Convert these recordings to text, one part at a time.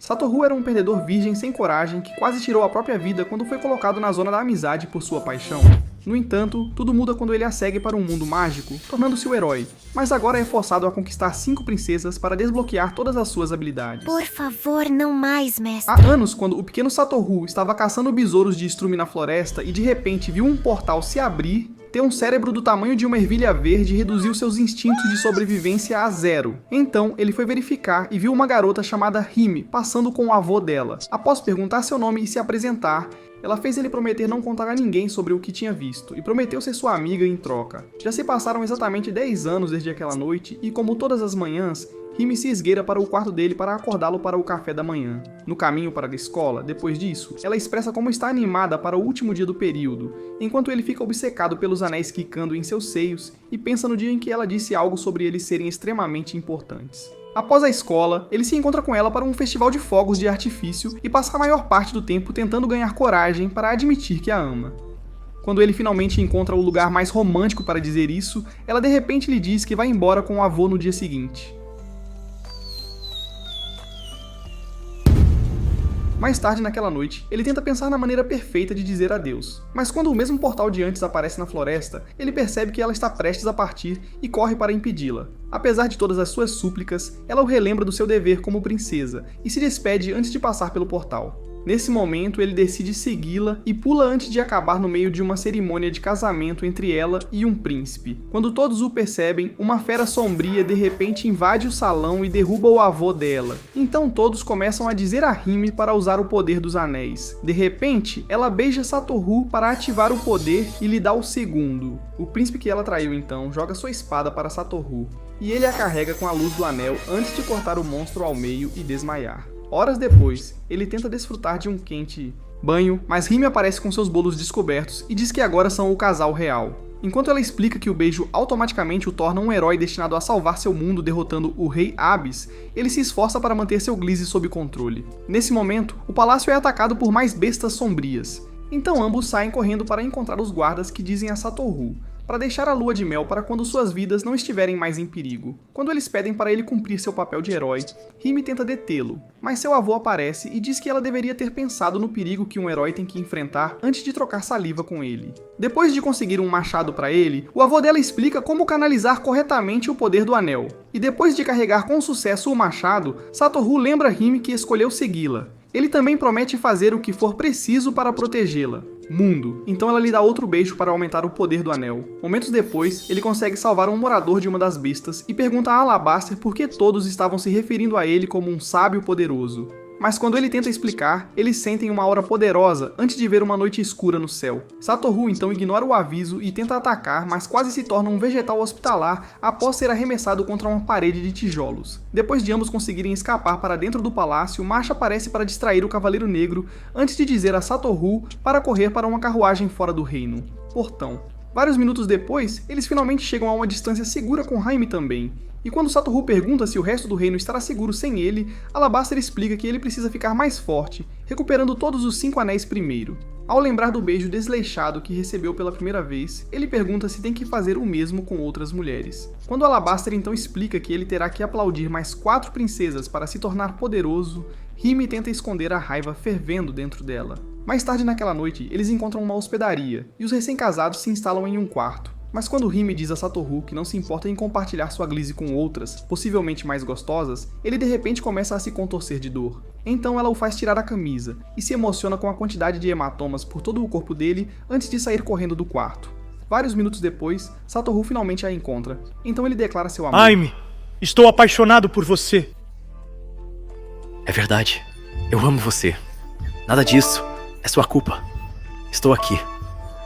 Satoru era um perdedor virgem sem coragem que quase tirou a própria vida quando foi colocado na zona da amizade por sua paixão. No entanto, tudo muda quando ele a segue para um mundo mágico, tornando-se o herói, mas agora é forçado a conquistar 5 princesas para desbloquear todas as suas habilidades. Por favor, não mais, mestre. Há anos, quando o pequeno Satoru estava caçando besouros de estrume na floresta e de repente viu um portal se abrir, ter um cérebro do tamanho de uma ervilha verde reduziu seus instintos de sobrevivência a 0. Então, ele foi verificar e viu uma garota chamada Hime passando com o avô dela. Após perguntar seu nome e se apresentar, ela fez ele prometer não contar a ninguém sobre o que tinha visto, e prometeu ser sua amiga em troca. Já se passaram exatamente 10 anos desde aquela noite, e como todas as manhãs, Hime se esgueira para o quarto dele para acordá-lo para o café da manhã. No caminho para a escola, depois disso, ela expressa como está animada para o último dia do período, enquanto ele fica obcecado pelos anéis quicando em seus seios e pensa no dia em que ela disse algo sobre eles serem extremamente importantes. Após a escola, ele se encontra com ela para um festival de fogos de artifício e passa a maior parte do tempo tentando ganhar coragem para admitir que a ama. Quando ele finalmente encontra o lugar mais romântico para dizer isso, ela de repente lhe diz que vai embora com o avô no dia seguinte. Mais tarde naquela noite, ele tenta pensar na maneira perfeita de dizer adeus, mas quando o mesmo portal de antes aparece na floresta, ele percebe que ela está prestes a partir e corre para impedi-la. Apesar de todas as suas súplicas, ela o relembra do seu dever como princesa e se despede antes de passar pelo portal. Nesse momento, ele decide segui-la e pula antes de acabar no meio de uma cerimônia de casamento entre ela e um príncipe. Quando todos o percebem, uma fera sombria de repente invade o salão e derruba o avô dela. Então todos começam a dizer a Hime para usar o poder dos anéis. De repente, ela beija Satoru para ativar o poder e lhe dá o segundo. O príncipe que ela traiu então joga sua espada para Satoru, e ele a carrega com a luz do anel antes de cortar o monstro ao meio e desmaiar. Horas depois, ele tenta desfrutar de um quente banho, mas Hime aparece com seus bolos descobertos e diz que agora são o casal real. Enquanto ela explica que o beijo automaticamente o torna um herói destinado a salvar seu mundo derrotando o rei Abyss, ele se esforça para manter seu Gliese sob controle. Nesse momento, o palácio é atacado por mais bestas sombrias. Então ambos saem correndo para encontrar os guardas que dizem a Satoru para deixar a lua de mel para quando suas vidas não estiverem mais em perigo. Quando eles pedem para ele cumprir seu papel de herói, Hime tenta detê-lo, mas seu avô aparece e diz que ela deveria ter pensado no perigo que um herói tem que enfrentar antes de trocar saliva com ele. Depois de conseguir um machado para ele, o avô dela explica como canalizar corretamente o poder do anel. E depois de carregar com sucesso o machado, Satoru lembra Hime que escolheu segui-la. Ele também promete fazer o que for preciso para protegê-la. Mundo. Então ela lhe dá outro beijo para aumentar o poder do anel. Momentos depois, ele consegue salvar um morador de uma das bestas e pergunta a Alabaster por que todos estavam se referindo a ele como um sábio poderoso. Mas quando ele tenta explicar, eles sentem uma aura poderosa antes de ver uma noite escura no céu. Satoru então ignora o aviso e tenta atacar, mas quase se torna um vegetal hospitalar após ser arremessado contra uma parede de tijolos. Depois de ambos conseguirem escapar para dentro do palácio, Masha aparece para distrair o Cavaleiro Negro antes de dizer a Satoru para correr para uma carruagem fora do reino. Portão. Vários minutos depois, eles finalmente chegam a uma distância segura com Hime também. E quando Satoru pergunta se o resto do reino estará seguro sem ele, Alabaster explica que ele precisa ficar mais forte, recuperando todos os 5 anéis primeiro. Ao lembrar do beijo desleixado que recebeu pela primeira vez, ele pergunta se tem que fazer o mesmo com outras mulheres. Quando Alabaster então explica que ele terá que aplaudir mais 4 princesas para se tornar poderoso, Hime tenta esconder a raiva fervendo dentro dela. Mais tarde naquela noite, eles encontram uma hospedaria, e os recém-casados se instalam em um quarto. Mas quando Hime diz a Satoru que não se importa em compartilhar sua Gliese com outras, possivelmente mais gostosas, ele de repente começa a se contorcer de dor. Então ela o faz tirar a camisa, e se emociona com a quantidade de hematomas por todo o corpo dele antes de sair correndo do quarto. Vários minutos depois, Satoru finalmente a encontra, então ele declara seu amor. Hime, estou apaixonado por você. É verdade, eu amo você. Nada disso é sua culpa. Estou aqui,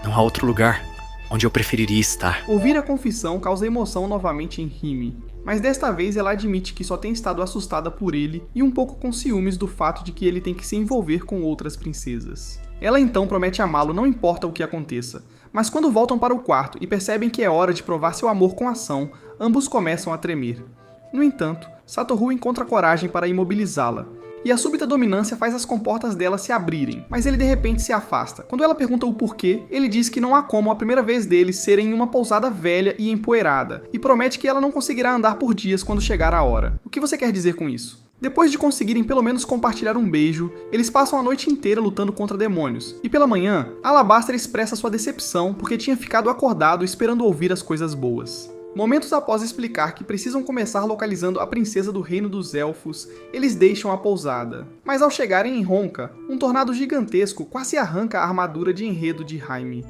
não há outro lugar onde eu preferiria estar. Ouvir a confissão causa emoção novamente em Hime, mas desta vez ela admite que só tem estado assustada por ele e um pouco com ciúmes do fato de que ele tem que se envolver com outras princesas. Ela então promete amá-lo não importa o que aconteça, mas quando voltam para o quarto e percebem que é hora de provar seu amor com ação, ambos começam a tremer. No entanto, Satoru encontra coragem para imobilizá-la, e a súbita dominância faz as comportas dela se abrirem, mas ele de repente se afasta. Quando ela pergunta o porquê, ele diz que não há como a primeira vez deles serem em uma pousada velha e empoeirada, e promete que ela não conseguirá andar por dias quando chegar a hora. O que você quer dizer com isso? Depois de conseguirem pelo menos compartilhar um beijo, eles passam a noite inteira lutando contra demônios, e pela manhã, Alabaster expressa sua decepção porque tinha ficado acordado esperando ouvir as coisas boas. Momentos após explicar que precisam começar localizando a princesa do reino dos elfos, eles deixam a pousada. Mas ao chegarem em Ronca, um tornado gigantesco quase arranca a armadura de enredo de Jaime.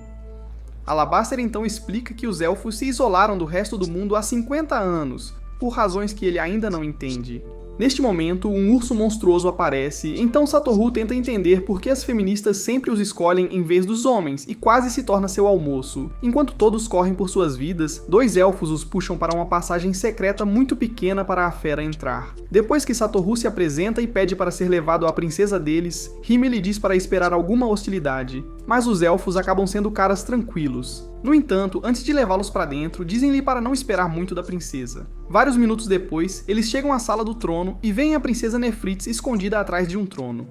Alabaster então explica que os elfos se isolaram do resto do mundo há 50 anos, por razões que ele ainda não entende. Neste momento, um urso monstruoso aparece, então Satoru tenta entender por que as feministas sempre os escolhem em vez dos homens e quase se torna seu almoço. Enquanto todos correm por suas vidas, 2 elfos os puxam para uma passagem secreta muito pequena para a fera entrar. Depois que Satoru se apresenta e pede para ser levado à princesa deles, Hime lhe diz para esperar alguma hostilidade, mas os elfos acabam sendo caras tranquilos. No entanto, antes de levá-los para dentro, dizem-lhe para não esperar muito da princesa. Vários minutos depois, eles chegam à sala do trono e veem a princesa Nefritz escondida atrás de um trono.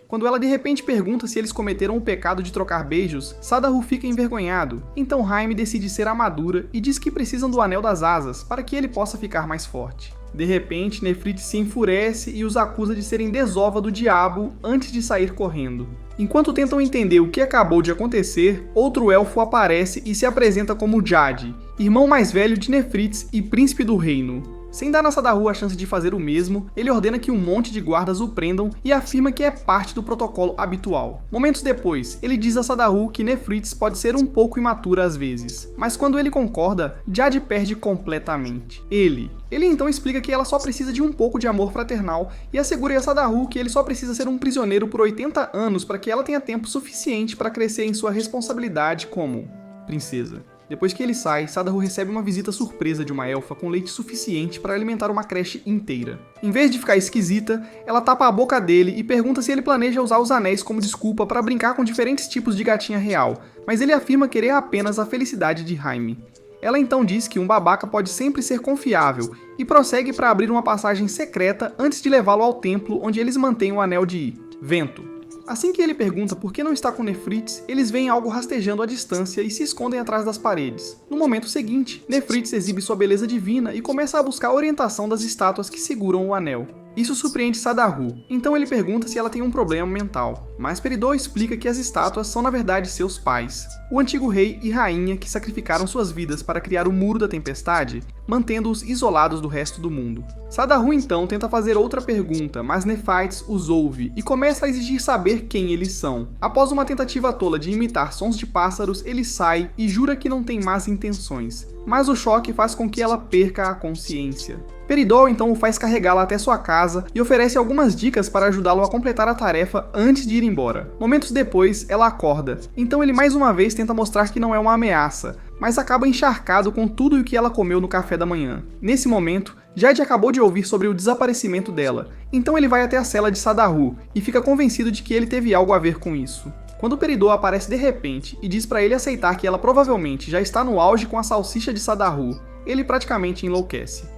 Quando ela de repente pergunta se eles cometeram o pecado de trocar beijos, Sadahu fica envergonhado, então Jaime decide ser a madura e diz que precisam do Anel das Asas para que ele possa ficar mais forte. De repente, Nefritz se enfurece e os acusa de serem desova do diabo antes de sair correndo. Enquanto tentam entender o que acabou de acontecer, outro elfo aparece e se apresenta como Jade, irmão mais velho de Nefritz e príncipe do reino. Sem dar a Sadahu a chance de fazer o mesmo, ele ordena que um monte de guardas o prendam e afirma que é parte do protocolo habitual. Momentos depois, ele diz a Sadahu que Nefritz pode ser um pouco imatura às vezes, mas quando ele concorda, Jade perde completamente. Ele então explica que ela só precisa de um pouco de amor fraternal e assegura a Sadahu que ele só precisa ser um prisioneiro por 80 anos para que ela tenha tempo suficiente para crescer em sua responsabilidade como princesa. Depois que ele sai, Sadahu recebe uma visita surpresa de uma elfa com leite suficiente para alimentar uma creche inteira. Em vez de ficar esquisita, ela tapa a boca dele e pergunta se ele planeja usar os anéis como desculpa para brincar com diferentes tipos de gatinha real, mas ele afirma querer apenas a felicidade de Jaime. Ela então diz que um babaca pode sempre ser confiável e prossegue para abrir uma passagem secreta antes de levá-lo ao templo onde eles mantêm o anel de vento. Assim que ele pergunta por que não está com Nefritz, eles veem algo rastejando à distância e se escondem atrás das paredes. No momento seguinte, Nefritz exibe sua beleza divina e começa a buscar a orientação das estátuas que seguram o anel. Isso surpreende Sadahu, então ele pergunta se ela tem um problema mental, mas Peridot explica que as estátuas são na verdade seus pais, o antigo rei e rainha que sacrificaram suas vidas para criar o Muro da Tempestade, mantendo-os isolados do resto do mundo. Sadahu então tenta fazer outra pergunta, mas Nephites os ouve e começa a exigir saber quem eles são. Após uma tentativa tola de imitar sons de pássaros, ele sai e jura que não tem más intenções, mas o choque faz com que ela perca a consciência. Peridot então o faz carregá-la até sua casa e oferece algumas dicas para ajudá-lo a completar a tarefa antes de ir embora. Momentos depois, ela acorda, então ele mais uma vez tenta mostrar que não é uma ameaça, mas acaba encharcado com tudo o que ela comeu no café da manhã. Nesse momento, Jade acabou de ouvir sobre o desaparecimento dela, então ele vai até a cela de Sadahu e fica convencido de que ele teve algo a ver com isso. Quando Peridot aparece de repente e diz para ele aceitar que ela provavelmente já está no auge com a salsicha de Sadahu, ele praticamente enlouquece.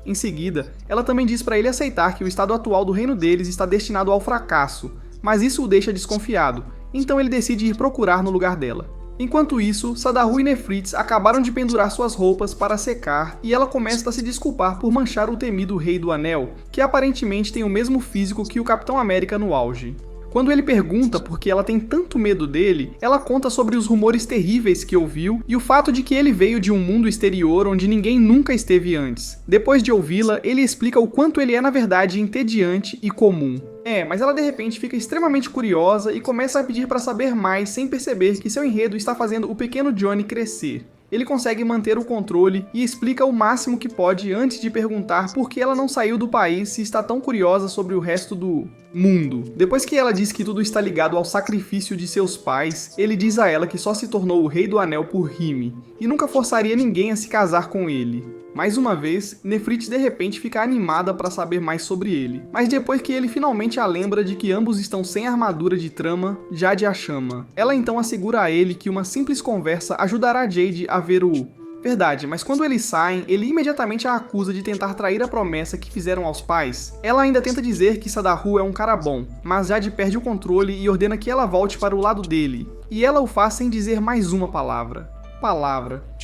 Em seguida, ela também diz para ele aceitar que o estado atual do reino deles está destinado ao fracasso, mas isso o deixa desconfiado, então ele decide ir procurar no lugar dela. Enquanto isso, Sadahu e Nefritz acabaram de pendurar suas roupas para secar e ela começa a se desculpar por manchar o temido Rei do Anel, que aparentemente tem o mesmo físico que o Capitão América no auge. Quando ele pergunta por que ela tem tanto medo dele, ela conta sobre os rumores terríveis que ouviu e o fato de que ele veio de um mundo exterior onde ninguém nunca esteve antes. Depois de ouvi-la, ele explica o quanto ele é na verdade entediante e comum. Mas ela de repente fica extremamente curiosa e começa a pedir para saber mais sem perceber que seu enredo está fazendo o pequeno Johnny crescer. Ele consegue manter o controle e explica o máximo que pode antes de perguntar por que ela não saiu do país se está tão curiosa sobre o resto do mundo. Depois que ela diz que tudo está ligado ao sacrifício de seus pais, ele diz a ela que só se tornou o Rei do Anel por Hime e nunca forçaria ninguém a se casar com ele. Mais uma vez, Nefritz de repente fica animada para saber mais sobre ele, mas depois que ele finalmente a lembra de que ambos estão sem armadura de trama, Jade a chama. Ela então assegura a ele que uma simples conversa ajudará Jade a ver o... Verdade, mas quando eles saem, ele imediatamente a acusa de tentar trair a promessa que fizeram aos pais. Ela ainda tenta dizer que Sadahu é um cara bom, mas Jade perde o controle e ordena que ela volte para o lado dele, e ela o faz sem dizer mais uma palavra.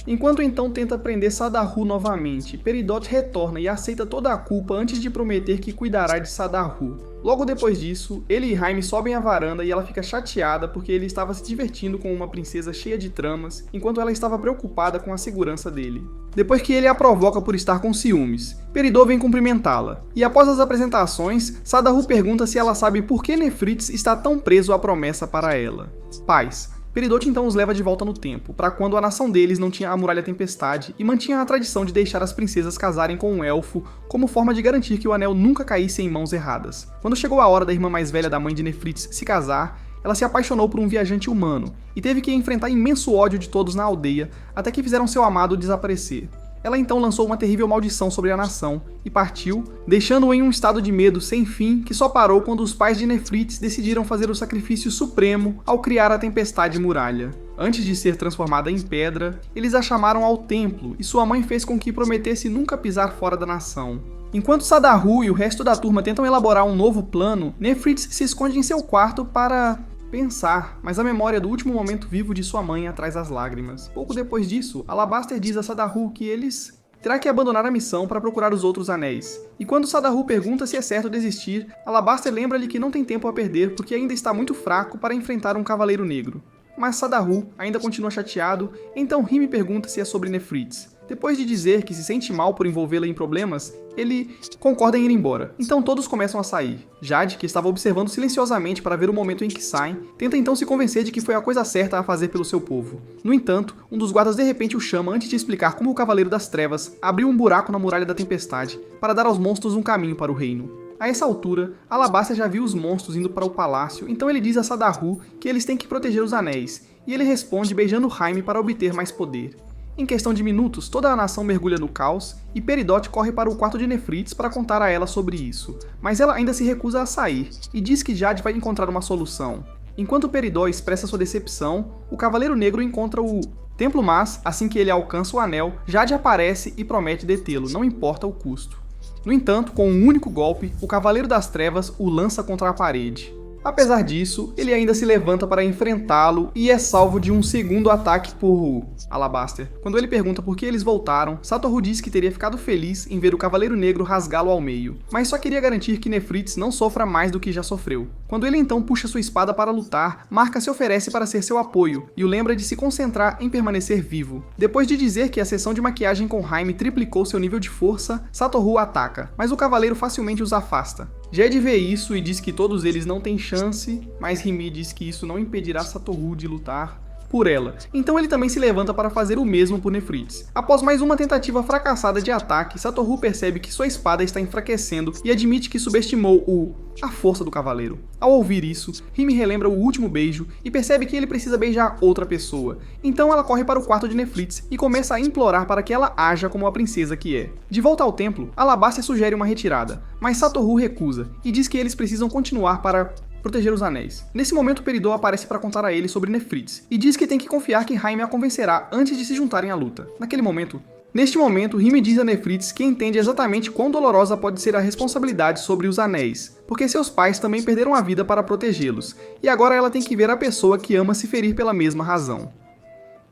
Enquanto então tenta prender Sadarhu novamente, Peridot retorna e aceita toda a culpa antes de prometer que cuidará de Sadarhu. Logo depois disso, ele e Jaime sobem à varanda e ela fica chateada porque ele estava se divertindo com uma princesa cheia de tramas, enquanto ela estava preocupada com a segurança dele. Depois que ele a provoca por estar com ciúmes, Peridot vem cumprimentá-la, e após as apresentações, Sadarhu pergunta se ela sabe por que Nefrits está tão preso à promessa para ela. Paz. Peridot então os leva de volta no tempo, para quando a nação deles não tinha a Muralha Tempestade e mantinha a tradição de deixar as princesas casarem com um elfo como forma de garantir que o anel nunca caísse em mãos erradas. Quando chegou a hora da irmã mais velha da mãe de Nefrits se casar, ela se apaixonou por um viajante humano e teve que enfrentar imenso ódio de todos na aldeia até que fizeram seu amado desaparecer. Ela então lançou uma terrível maldição sobre a nação e partiu, deixando-o em um estado de medo sem fim que só parou quando os pais de Nefrits decidiram fazer o sacrifício supremo ao criar a Tempestade Muralha. Antes de ser transformada em pedra, eles a chamaram ao templo e sua mãe fez com que prometesse nunca pisar fora da nação. Enquanto Sadarhu e o resto da turma tentam elaborar um novo plano, Nefrits se esconde em seu quarto para pensar, mas a memória do último momento vivo de sua mãe atrás as lágrimas. Pouco depois disso, Alabaster diz a Sadarhu que eles terá que abandonar a missão para procurar os outros anéis. E quando Sadarhu pergunta se é certo desistir, Alabaster lembra-lhe que não tem tempo a perder porque ainda está muito fraco para enfrentar um cavaleiro negro. Mas Sadarhu ainda continua chateado, então Hyme pergunta se é sobre Nefrits. Depois de dizer que se sente mal por envolvê-la em problemas, ele concorda em ir embora. Então todos começam a sair. Jade, que estava observando silenciosamente para ver o momento em que saem, tenta então se convencer de que foi a coisa certa a fazer pelo seu povo. No entanto, um dos guardas de repente o chama antes de explicar como o Cavaleiro das Trevas abriu um buraco na Muralha da Tempestade para dar aos monstros um caminho para o reino. A essa altura, Alabaster já viu os monstros indo para o palácio, então ele diz a Sadarhu que eles têm que proteger os anéis, e ele responde beijando Jaime para obter mais poder. Em questão de minutos, toda a nação mergulha no caos e Peridot corre para o quarto de Nefrits para contar a ela sobre isso, mas ela ainda se recusa a sair e diz que Jade vai encontrar uma solução. Enquanto Peridot expressa sua decepção, o Cavaleiro Negro encontra o templo, mas, assim que ele alcança o anel, Jade aparece e promete detê-lo, não importa o custo. No entanto, com um único golpe, o Cavaleiro das Trevas o lança contra a parede. Apesar disso, ele ainda se levanta para enfrentá-lo e é salvo de um segundo ataque por Alabaster. Quando ele pergunta por que eles voltaram, Satorru diz que teria ficado feliz em ver o Cavaleiro Negro rasgá-lo ao meio, mas só queria garantir que Nefrits não sofra mais do que já sofreu. Quando ele então puxa sua espada para lutar, Marka se oferece para ser seu apoio e o lembra de se concentrar em permanecer vivo. Depois de dizer que a sessão de maquiagem com Jaime triplicou seu nível de força, Satorru ataca, mas o cavaleiro facilmente os afasta. Jade vê isso e diz que todos eles não têm chance, mas Hyme diz que isso não impedirá Satorru de lutar por ela. Então ele também se levanta para fazer o mesmo por Nefrits. Após mais uma tentativa fracassada de ataque, Satorru percebe que sua espada está enfraquecendo e admite que subestimou a força do cavaleiro. Ao ouvir isso, Hyme relembra o último beijo e percebe que ele precisa beijar outra pessoa. Então ela corre para o quarto de Nefrits e começa a implorar para que ela haja como a princesa que é. De volta ao templo, Alabaster sugere uma retirada, mas Satorru recusa e diz que eles precisam continuar para proteger os anéis. Nesse momento, Peridot aparece para contar a ele sobre Nefrits e diz que tem que confiar que Jaime a convencerá antes de se juntarem à luta. Neste momento, Hyme diz a Nefrits que entende exatamente quão dolorosa pode ser a responsabilidade sobre os anéis, porque seus pais também perderam a vida para protegê-los, e agora ela tem que ver a pessoa que ama se ferir pela mesma razão.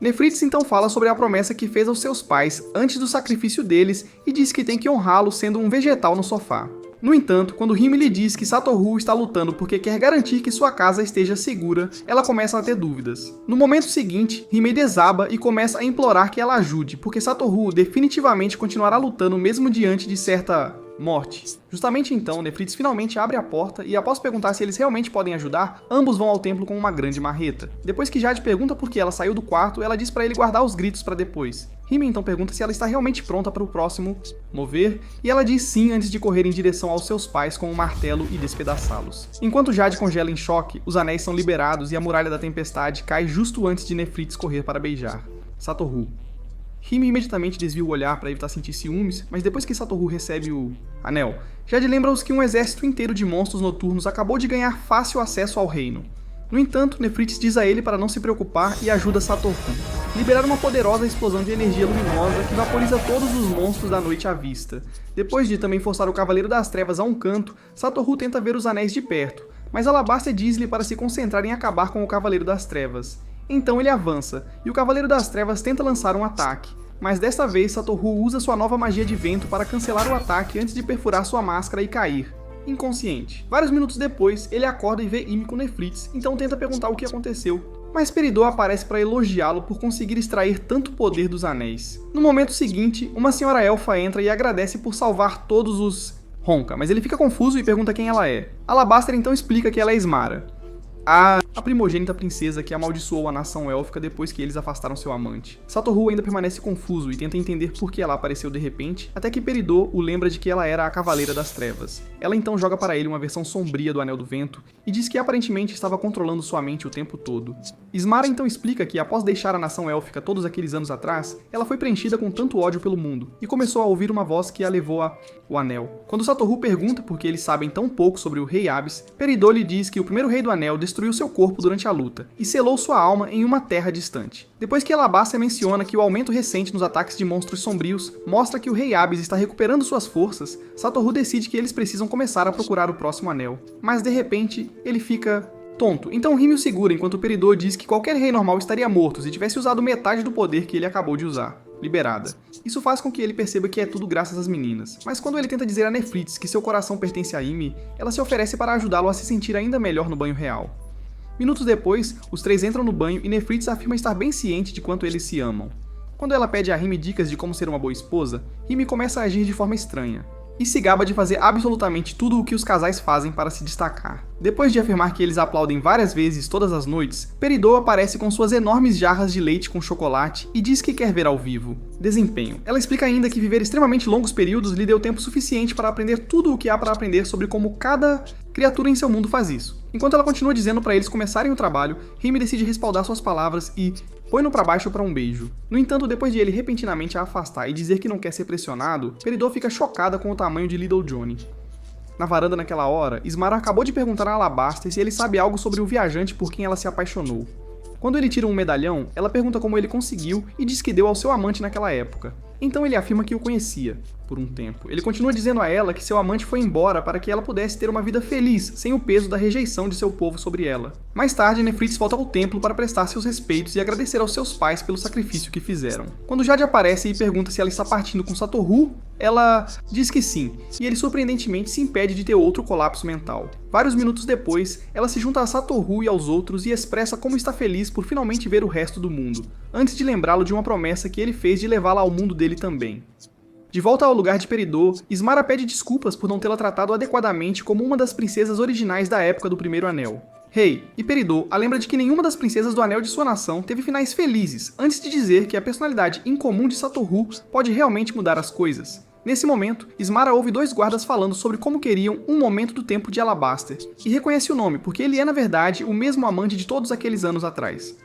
Nefrits então fala sobre a promessa que fez aos seus pais antes do sacrifício deles e diz que tem que honrá-lo sendo um vegetal no sofá. No entanto, quando Hyme lhe diz que Satorru está lutando porque quer garantir que sua casa esteja segura, ela começa a ter dúvidas. No momento seguinte, Hyme desaba e começa a implorar que ela ajude, porque Satorru definitivamente continuará lutando mesmo diante de certa morte. Justamente então, Nefrits finalmente abre a porta e após perguntar se eles realmente podem ajudar, ambos vão ao templo com uma grande marreta. Depois que Jade pergunta por que ela saiu do quarto, ela diz para ele guardar os gritos para depois. Hyme então pergunta se ela está realmente pronta para o próximo mover, e ela diz sim antes de correr em direção aos seus pais com um martelo e despedaçá-los. Enquanto Jade congela em choque, os anéis são liberados e a Muralha da Tempestade cai justo antes de Nefrits correr para beijar Satorru. Hyme imediatamente desvia o olhar para evitar sentir ciúmes, mas depois que Satorru recebe o anel, Jade lembra-os que um exército inteiro de monstros noturnos acabou de ganhar fácil acesso ao reino. No entanto, Nefrits diz a ele para não se preocupar e ajuda Satorru a liberar uma poderosa explosão de energia luminosa que vaporiza todos os monstros da noite à vista. Depois de também forçar o Cavaleiro das Trevas a um canto, Satorru tenta ver os anéis de perto, mas Alabaster diz-lhe para se concentrar em acabar com o Cavaleiro das Trevas. Então ele avança, e o Cavaleiro das Trevas tenta lançar um ataque, mas desta vez Satoru usa sua nova magia de vento para cancelar o ataque antes de perfurar sua máscara e cair, inconsciente. Vários minutos depois, ele acorda e vê Ymir com Nefrits, então tenta perguntar o que aconteceu. Mas Peridot aparece para elogiá-lo por conseguir extrair tanto poder dos anéis. No momento seguinte, uma senhora elfa entra e agradece por salvar todos os... Ronca, mas ele fica confuso e pergunta quem ela é. Alabaster então explica que ela é Ismara, a primogênita princesa que amaldiçoou a nação élfica depois que eles afastaram seu amante. Satoru ainda permanece confuso e tenta entender por que ela apareceu de repente, até que Peridot o lembra de que ela era a Cavaleira das Trevas. Ela então joga para ele uma versão sombria do Anel do Vento e diz que aparentemente estava controlando sua mente o tempo todo. Ismara então explica que após deixar a nação élfica todos aqueles anos atrás, ela foi preenchida com tanto ódio pelo mundo e começou a ouvir uma voz que a levou ao Anel. Quando Satoru pergunta por que eles sabem tão pouco sobre o Rei Abyss, Peridot lhe diz que o primeiro Rei do Anel destruiu seu corpo durante a luta e selou sua alma em uma terra distante. Depois que Alabaster menciona que o aumento recente nos ataques de monstros sombrios mostra que o Rei Abyss está recuperando suas forças, Satoru decide que eles precisam começar a procurar o próximo anel. Mas de repente, ele fica tonto. Então Rime o segura enquanto Peridot diz que qualquer rei normal estaria morto se tivesse usado metade do poder que ele acabou de usar. Liberada. Isso faz com que ele perceba que é tudo graças às meninas. Mas quando ele tenta dizer a Nefrits que seu coração pertence a Ymir, ela se oferece para ajudá-lo a se sentir ainda melhor no banho real. Minutos depois, os três entram no banho e Nefrits afirma estar bem ciente de quanto eles se amam. Quando ela pede a Rime dicas de como ser uma boa esposa, Rime começa a agir de forma estranha e se gaba de fazer absolutamente tudo o que os casais fazem para se destacar. Depois de afirmar que eles aplaudem várias vezes todas as noites, Peridot aparece com suas enormes jarras de leite com chocolate e diz que quer ver ao vivo. Desempenho. Ela explica ainda que viver extremamente longos períodos lhe deu tempo suficiente para aprender tudo o que há para aprender sobre como cada criatura em seu mundo faz isso. Enquanto ela continua dizendo para eles começarem o trabalho, Rime decide respaldar suas palavras e põe-no para baixo para um beijo. No entanto, depois de ele repentinamente a afastar e dizer que não quer ser pressionado, Peridot fica chocada com o tamanho de Little Johnny. Na varanda naquela hora, Ismara acabou de perguntar a Alabaster se ele sabe algo sobre o viajante por quem ela se apaixonou. Quando ele tira um medalhão, ela pergunta como ele conseguiu e diz que deu ao seu amante naquela época. Então ele afirma que o conhecia, por um tempo. Ele continua dizendo a ela que seu amante foi embora para que ela pudesse ter uma vida feliz, sem o peso da rejeição de seu povo sobre ela. Mais tarde, Nefrits volta ao templo para prestar seus respeitos e agradecer aos seus pais pelo sacrifício que fizeram. Quando Jade aparece e pergunta se ela está partindo com Satoru, ela diz que sim, e ele surpreendentemente se impede de ter outro colapso mental. Vários minutos depois, ela se junta a Satoru e aos outros e expressa como está feliz por finalmente ver o resto do mundo, antes de lembrá-lo de uma promessa que ele fez de levá-la ao mundo dele também. De volta ao lugar de Peridot, Ismara pede desculpas por não tê-la tratado adequadamente como uma das princesas originais da época do primeiro anel. Rei, e Peridot a lembra de que nenhuma das princesas do anel de sua nação teve finais felizes, antes de dizer que a personalidade incomum de Satoru pode realmente mudar as coisas. Nesse momento, Ismara ouve dois guardas falando sobre como queriam um momento do tempo de Alabaster, e reconhece o nome porque ele é na verdade o mesmo amante de todos aqueles anos atrás.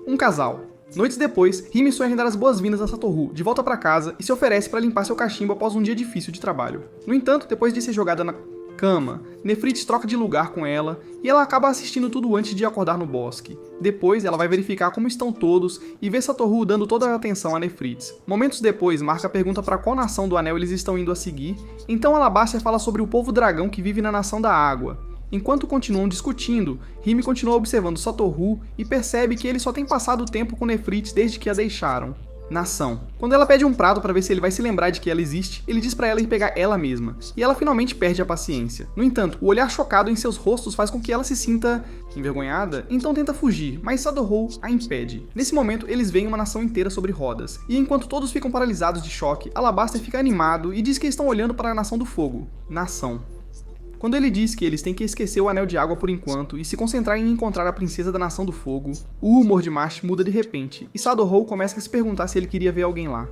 Um casal. Noites depois, Rime sonha em dar as boas-vindas a Satoru, de volta para casa, e se oferece para limpar seu cachimbo após um dia difícil de trabalho. No entanto, depois de ser jogada na cama, Nefrits troca de lugar com ela, e ela acaba assistindo tudo antes de acordar no bosque. Depois, ela vai verificar como estão todos, e vê Satoru dando toda a atenção a Nefrits. Momentos depois, Marca pergunta para qual nação do anel eles estão indo a seguir, então Alabaster fala sobre o povo dragão que vive na nação da água. Enquanto continuam discutindo, Rime continua observando Satoru e percebe que ele só tem passado tempo com Nefrits desde que a deixaram. Nação. Quando ela pede um prato para ver se ele vai se lembrar de que ela existe, ele diz para ela ir pegar ela mesma, e ela finalmente perde a paciência. No entanto, o olhar chocado em seus rostos faz com que ela se sinta envergonhada, então tenta fugir, mas Satoru a impede. Nesse momento, eles veem uma nação inteira sobre rodas, e enquanto todos ficam paralisados de choque, Alabaster fica animado e diz que estão olhando para a Nação do Fogo. Nação. Quando ele diz que eles têm que esquecer o Anel de Água por enquanto e se concentrar em encontrar a Princesa da Nação do Fogo, o humor de Marsh muda de repente, e Satoru começa a se perguntar se ele queria ver alguém lá.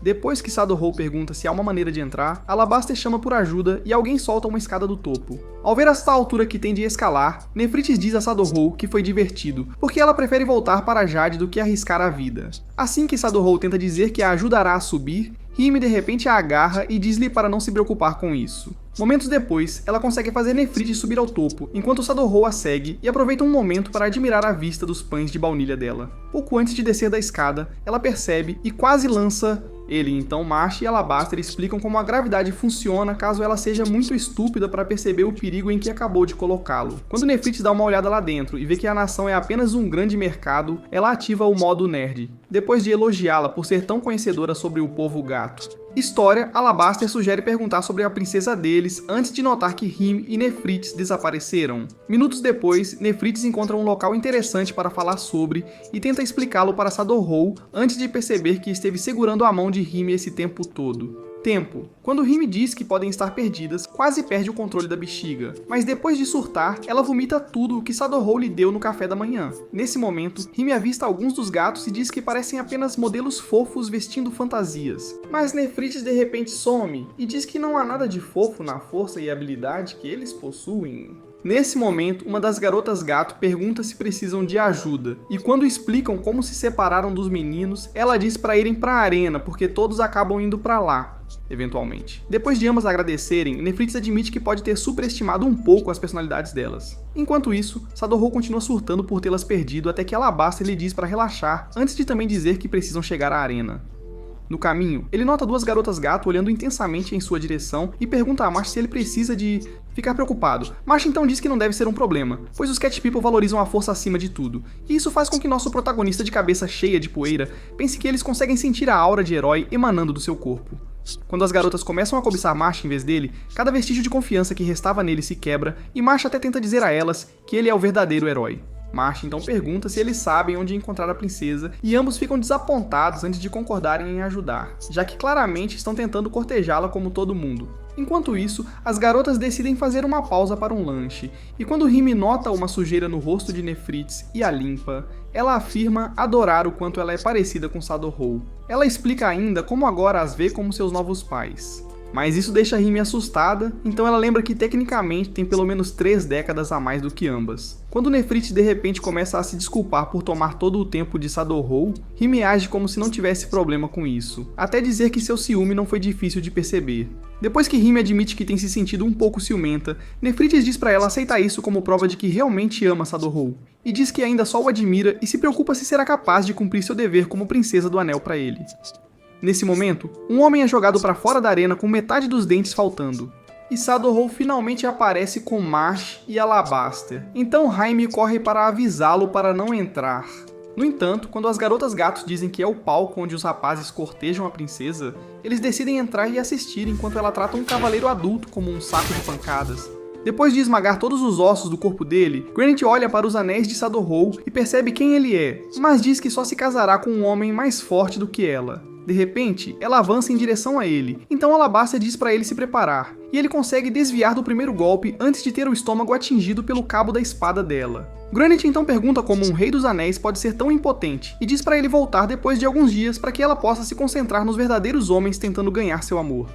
Depois que Satoru pergunta se há uma maneira de entrar, Alabaster chama por ajuda e alguém solta uma escada do topo. Ao ver esta altura que tem de escalar, Nefrits diz a Satoru que foi divertido, porque ela prefere voltar para Jade do que arriscar a vida. Assim que Satoru tenta dizer que a ajudará a subir, Rime de repente a agarra e diz-lhe para não se preocupar com isso. Momentos depois, ela consegue fazer Nefrite subir ao topo, enquanto Sadorou a segue e aproveita um momento para admirar a vista dos pães de baunilha dela. Pouco antes de descer da escada, ela percebe e quase lança. Ele, então, Marsh e Alabaster explicam como a gravidade funciona caso ela seja muito estúpida para perceber o perigo em que acabou de colocá-lo. Quando Nefrite dá uma olhada lá dentro e vê que a nação é apenas um grande mercado, ela ativa o modo nerd, depois de elogiá-la por ser tão conhecedora sobre o povo gato. História, Alabaster sugere perguntar sobre a princesa deles antes de notar que Hym e Nefrites desapareceram. Minutos depois, Nefrites encontra um local interessante para falar sobre e tenta explicá-lo para Sadorou antes de perceber que esteve segurando a mão de Hym esse tempo todo. Tempo. Quando Hym diz que podem estar perdidas, quase perde o controle da bexiga, mas depois de surtar, ela vomita tudo o que Sadorou lhe deu no café da manhã. Nesse momento, Hym avista alguns dos gatos e diz que parecem apenas modelos fofos vestindo fantasias. Mas Nefrites de repente some e diz que não há nada de fofo na força e habilidade que eles possuem. Nesse momento, uma das garotas gato pergunta se precisam de ajuda, e quando explicam como se separaram dos meninos, ela diz para irem para a arena porque todos acabam indo para lá, eventualmente. Depois de ambas agradecerem, Nefrites admite que pode ter superestimado um pouco as personalidades delas. Enquanto isso, Sadorou continua surtando por tê-las perdido até que Alabaster lhe diz para relaxar, antes de também dizer que precisam chegar à arena. No caminho, ele nota duas garotas gato olhando intensamente em sua direção e pergunta a Marsh se ele precisa de ficar preocupado. Marsh então diz que não deve ser um problema, pois os Cat People valorizam a força acima de tudo, e isso faz com que nosso protagonista de cabeça cheia de poeira pense que eles conseguem sentir a aura de herói emanando do seu corpo. Quando as garotas começam a cobiçar Marsh em vez dele, cada vestígio de confiança que restava nele se quebra, e Marsh até tenta dizer a elas que ele é o verdadeiro herói. Marsh então pergunta se eles sabem onde encontrar a princesa, e ambos ficam desapontados antes de concordarem em ajudar, já que claramente estão tentando cortejá-la como todo mundo. Enquanto isso, as garotas decidem fazer uma pausa para um lanche, e quando Hym nota uma sujeira no rosto de Nefrites e a limpa, ela afirma adorar o quanto ela é parecida com Sadorou. Ela explica ainda como agora as vê como seus novos pais. Mas isso deixa Hym assustada, então ela lembra que tecnicamente tem pelo menos 3 décadas a mais do que ambas. Quando Nefrites de repente começa a se desculpar por tomar todo o tempo de Sadorou, Hym age como se não tivesse problema com isso, até dizer que seu ciúme não foi difícil de perceber. Depois que Hym admite que tem se sentido um pouco ciumenta, Nefrites diz pra ela aceitar isso como prova de que realmente ama Sadorou, e diz que ainda só o admira e se preocupa se será capaz de cumprir seu dever como princesa do anel pra ele. Nesse momento, um homem é jogado para fora da arena com metade dos dentes faltando. E Sadorou finalmente aparece com Marsh e Alabaster. Então Hym corre para avisá-lo para não entrar. No entanto, quando as garotas gatos dizem que é o palco onde os rapazes cortejam a princesa, eles decidem entrar e assistir enquanto ela trata um cavaleiro adulto como um saco de pancadas. Depois de esmagar todos os ossos do corpo dele, Granit olha para os anéis de Sadorou e percebe quem ele é, mas diz que só se casará com um homem mais forte do que ela. De repente, ela avança em direção a ele, então Alabaster diz para ele se preparar, e ele consegue desviar do primeiro golpe antes de ter o estômago atingido pelo cabo da espada dela. Granit então pergunta como um rei dos anéis pode ser tão impotente, e diz para ele voltar depois de alguns dias para que ela possa se concentrar nos verdadeiros homens tentando ganhar seu amor.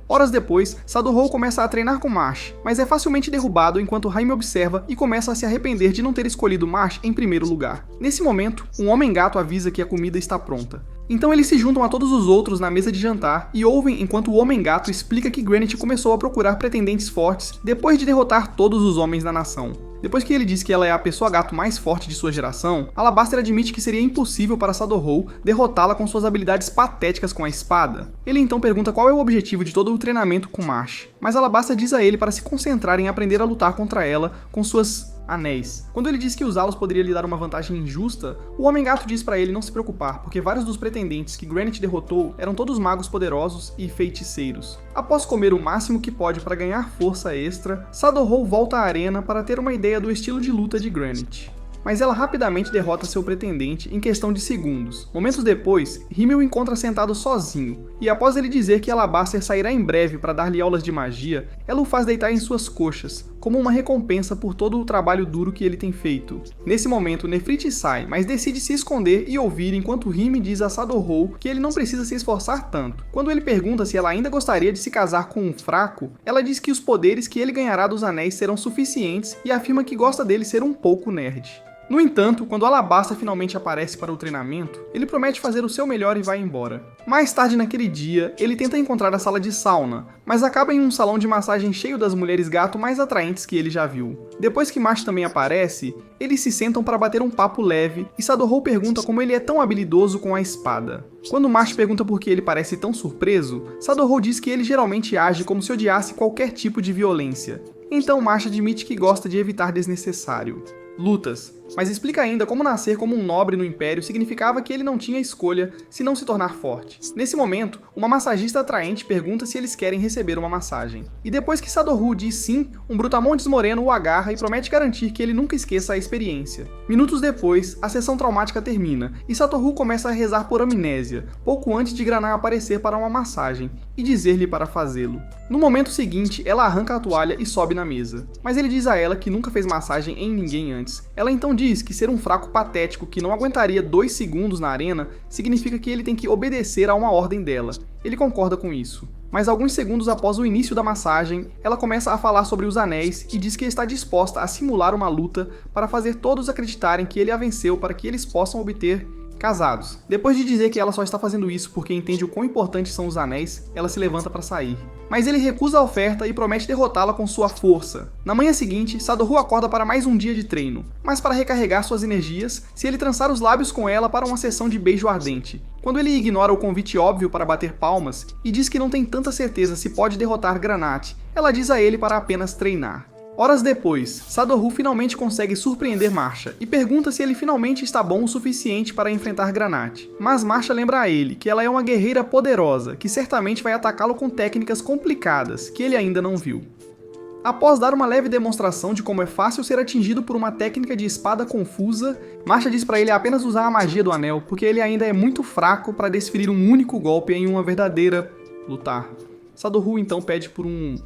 Horas depois, Sadorou começa a treinar com Marsh, mas é facilmente derrubado enquanto Hym observa e começa a se arrepender de não ter escolhido Marsh em primeiro lugar. Nesse momento, um homem-gato avisa que a comida está pronta. Então eles se juntam a todos os outros na mesa de jantar e ouvem enquanto o Homem-Gato explica que Granit começou a procurar pretendentes fortes depois de derrotar todos os homens da nação. Depois que ele diz que ela é a pessoa gato mais forte de sua geração, Alabaster admite que seria impossível para Sadorou derrotá-la com suas habilidades patéticas com a espada. Ele então pergunta qual é o objetivo de todo o treinamento com Marsh, mas Alabaster diz a ele para se concentrar em aprender a lutar contra ela com suas anéis. Quando ele diz que usá-los poderia lhe dar uma vantagem injusta, o Homem-Gato diz pra ele não se preocupar, porque vários dos pretendentes que Granit derrotou eram todos magos poderosos e feiticeiros. Após comer o máximo que pode para ganhar força extra, Sadorou volta à arena para ter uma ideia do estilo de luta de Granit. Mas ela rapidamente derrota seu pretendente em questão de segundos. Momentos depois, Hym o encontra sentado sozinho, e após ele dizer que Alabaster sairá em breve para dar-lhe aulas de magia, ela o faz deitar em suas coxas, como uma recompensa por todo o trabalho duro que ele tem feito. Nesse momento, Nefrites sai, mas decide se esconder e ouvir enquanto Hym diz a Sadorou que ele não precisa se esforçar tanto. Quando ele pergunta se ela ainda gostaria de se casar com um fraco, ela diz que os poderes que ele ganhará dos anéis serão suficientes e afirma que gosta dele ser um pouco nerd. No entanto, quando Alabasta finalmente aparece para o treinamento, ele promete fazer o seu melhor e vai embora. Mais tarde naquele dia, ele tenta encontrar a sala de sauna, mas acaba em um salão de massagem cheio das mulheres gato mais atraentes que ele já viu. Depois que Marsh também aparece, eles se sentam para bater um papo leve e Sadorou pergunta como ele é tão habilidoso com a espada. Quando Marsh pergunta por que ele parece tão surpreso, Sadorou diz que ele geralmente age como se odiasse qualquer tipo de violência. Então Marsh admite que gosta de evitar desnecessário. Lutas, mas explica ainda como nascer como um nobre no Império significava que ele não tinha escolha se não se tornar forte. Nesse momento, uma massagista atraente pergunta se eles querem receber uma massagem. E depois que Sadorou diz sim, um brutamontes moreno o agarra e promete garantir que ele nunca esqueça a experiência. Minutos depois, a sessão traumática termina e Sadorou começa a rezar por amnésia, pouco antes de Granat aparecer para uma massagem e dizer-lhe para fazê-lo. No momento seguinte, ela arranca a toalha e sobe na mesa, mas ele diz a ela que nunca fez massagem em ninguém antes. Ela então diz que ser um fraco patético que não aguentaria 2 segundos na arena significa que ele tem que obedecer a uma ordem dela. Ele concorda com isso. Mas alguns segundos após o início da massagem, ela começa a falar sobre os anéis e diz que está disposta a simular uma luta para fazer todos acreditarem que ele a venceu para que eles possam obter casados. Depois de dizer que ela só está fazendo isso porque entende o quão importantes são os anéis, ela se levanta para sair. Mas ele recusa a oferta e promete derrotá-la com sua força. Na manhã seguinte, Sadorou acorda para mais um dia de treino, mas para recarregar suas energias, se ele trançar os lábios com ela para uma sessão de beijo ardente. Quando ele ignora o convite óbvio para bater palmas e diz que não tem tanta certeza se pode derrotar Granat, ela diz a ele para apenas treinar. Horas depois, Sadorou finalmente consegue surpreender Marcia e pergunta se ele finalmente está bom o suficiente para enfrentar Granat. Mas Marcia lembra a ele que ela é uma guerreira poderosa, que certamente vai atacá-lo com técnicas complicadas, que ele ainda não viu. Após dar uma leve demonstração de como é fácil ser atingido por uma técnica de espada confusa, Marcia diz para ele apenas usar a magia do anel, porque ele ainda é muito fraco para desferir um único golpe em uma verdadeira lutar. Sadorou então pede por um...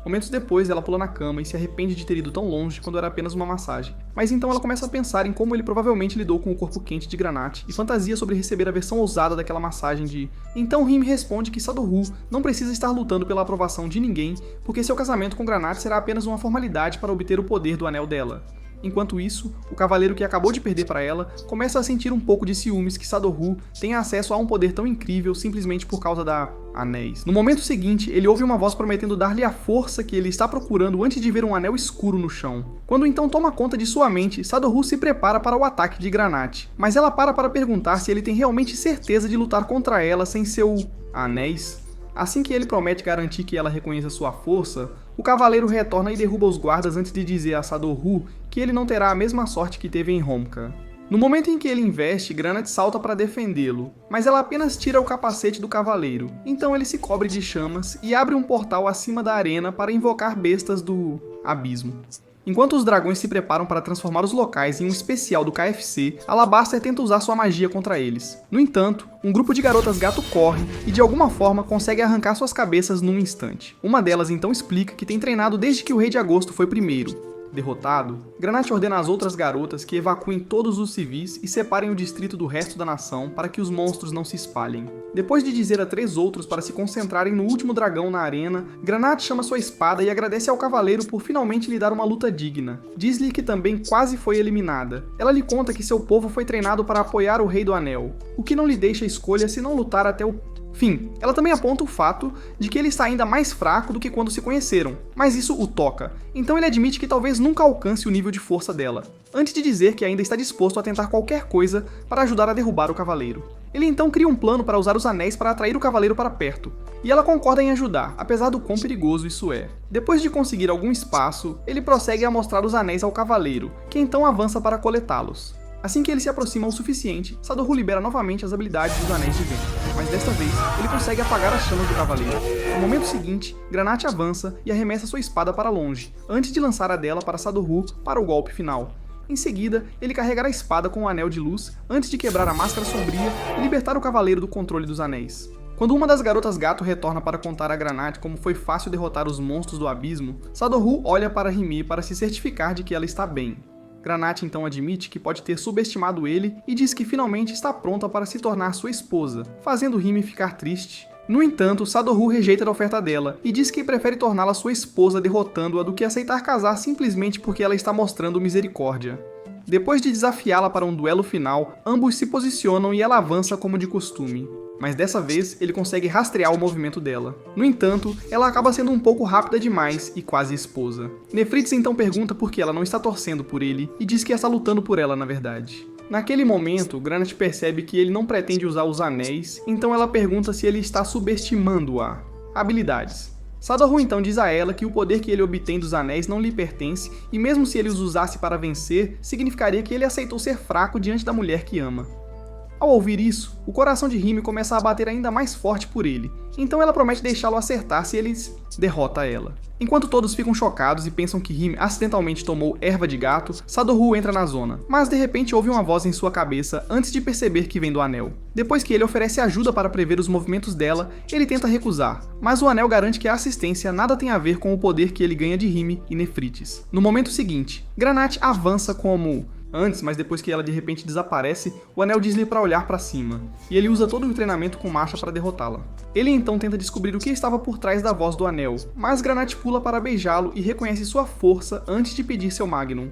Momentos depois, ela pula na cama e se arrepende de ter ido tão longe quando era apenas uma massagem. Mas então ela começa a pensar em como ele provavelmente lidou com o corpo quente de Granat e fantasia sobre receber a versão ousada daquela massagem de... Então Rime responde que Sadorou não precisa estar lutando pela aprovação de ninguém, porque seu casamento com Granat será apenas uma formalidade para obter o poder do anel dela. Enquanto isso, o cavaleiro que acabou de perder para ela começa a sentir um pouco de ciúmes que Sadorou tenha acesso a um poder tão incrível simplesmente por causa da anéis. No momento seguinte, ele ouve uma voz prometendo dar-lhe a força que ele está procurando antes de ver um anel escuro no chão. Quando então toma conta de sua mente, Sadorou se prepara para o ataque de Granat, mas ela para perguntar se ele tem realmente certeza de lutar contra ela sem seu... anéis? Assim que ele promete garantir que ela reconheça sua força, o cavaleiro retorna e derruba os guardas antes de dizer a Sadorou que ele não terá a mesma sorte que teve em Homka. No momento em que ele investe, Granat salta para defendê-lo, mas ela apenas tira o capacete do cavaleiro. Então ele se cobre de chamas e abre um portal acima da arena para invocar bestas do abismo. Enquanto os dragões se preparam para transformar os locais em um especial do KFC, Alabasta tenta usar sua magia contra eles. No entanto, um grupo de garotas gato corre e de alguma forma consegue arrancar suas cabeças num instante. Uma delas então explica que tem treinado desde que o Rei de Agosto foi primeiro. Derrotado, Granat ordena às outras garotas que evacuem todos os civis e separem o distrito do resto da nação para que os monstros não se espalhem. Depois de dizer a 3 outros para se concentrarem no último dragão na arena, Granat chama sua espada e agradece ao cavaleiro por finalmente lhe dar uma luta digna. Diz-lhe que também quase foi eliminada. Ela lhe conta que seu povo foi treinado para apoiar o Rei do Anel, o que não lhe deixa escolha se não lutar até o fim. Ela também aponta o fato de que ele está ainda mais fraco do que quando se conheceram, mas isso o toca, então ele admite que talvez nunca alcance o nível de força dela, antes de dizer que ainda está disposto a tentar qualquer coisa para ajudar a derrubar o cavaleiro. Ele então cria um plano para usar os anéis para atrair o cavaleiro para perto, e ela concorda em ajudar, apesar do quão perigoso isso é. Depois de conseguir algum espaço, ele prossegue a mostrar os anéis ao cavaleiro, que então avança para coletá-los. Assim que ele se aproxima o suficiente, Sadorou libera novamente as habilidades dos Anéis de Vento, mas desta vez ele consegue apagar as chamas do cavaleiro. No momento seguinte, Granat avança e arremessa sua espada para longe, antes de lançar a dela para Sadorou para o golpe final. Em seguida, ele carregará a espada com o anel de luz antes de quebrar a máscara sombria e libertar o cavaleiro do controle dos anéis. Quando uma das garotas gato retorna para contar a Granat como foi fácil derrotar os monstros do abismo, Sadorou olha para Rime para se certificar de que ela está bem. Granat então admite que pode ter subestimado ele e diz que finalmente está pronta para se tornar sua esposa, fazendo Rime ficar triste. No entanto, Sadorou rejeita a oferta dela e diz que prefere torná-la sua esposa derrotando-a do que aceitar casar simplesmente porque ela está mostrando misericórdia. Depois de desafiá-la para um duelo final, ambos se posicionam e ela avança como de costume. Mas dessa vez, ele consegue rastrear o movimento dela. No entanto, ela acaba sendo um pouco rápida demais e quase esposa. Nefrites então pergunta por que ela não está torcendo por ele e diz que está lutando por ela na verdade. Naquele momento, Granat percebe que ele não pretende usar os anéis, então ela pergunta se ele está subestimando-a. Habilidades. Sado-Hu então diz a ela que o poder que ele obtém dos anéis não lhe pertence, e mesmo se ele os usasse para vencer, significaria que ele aceitou ser fraco diante da mulher que ama. Ao ouvir isso, o coração de Rime começa a bater ainda mais forte por ele, então ela promete deixá-lo acertar se ele derrota ela. Enquanto todos ficam chocados e pensam que Rime acidentalmente tomou erva de gato, Sado-Hu entra na zona, mas de repente ouve uma voz em sua cabeça antes de perceber que vem do anel. Depois que ele oferece ajuda para prever os movimentos dela, ele tenta recusar, mas o anel garante que a assistência nada tem a ver com o poder que ele ganha de Rime e Nefrites. No momento seguinte, Granat avança como... Antes, mas depois que ela de repente desaparece, o anel diz-lhe para olhar para cima, e ele usa todo o treinamento com Masha para derrotá-la. Ele então tenta descobrir o que estava por trás da voz do anel, mas Granat pula para beijá-lo e reconhece sua força antes de pedir seu Magnum.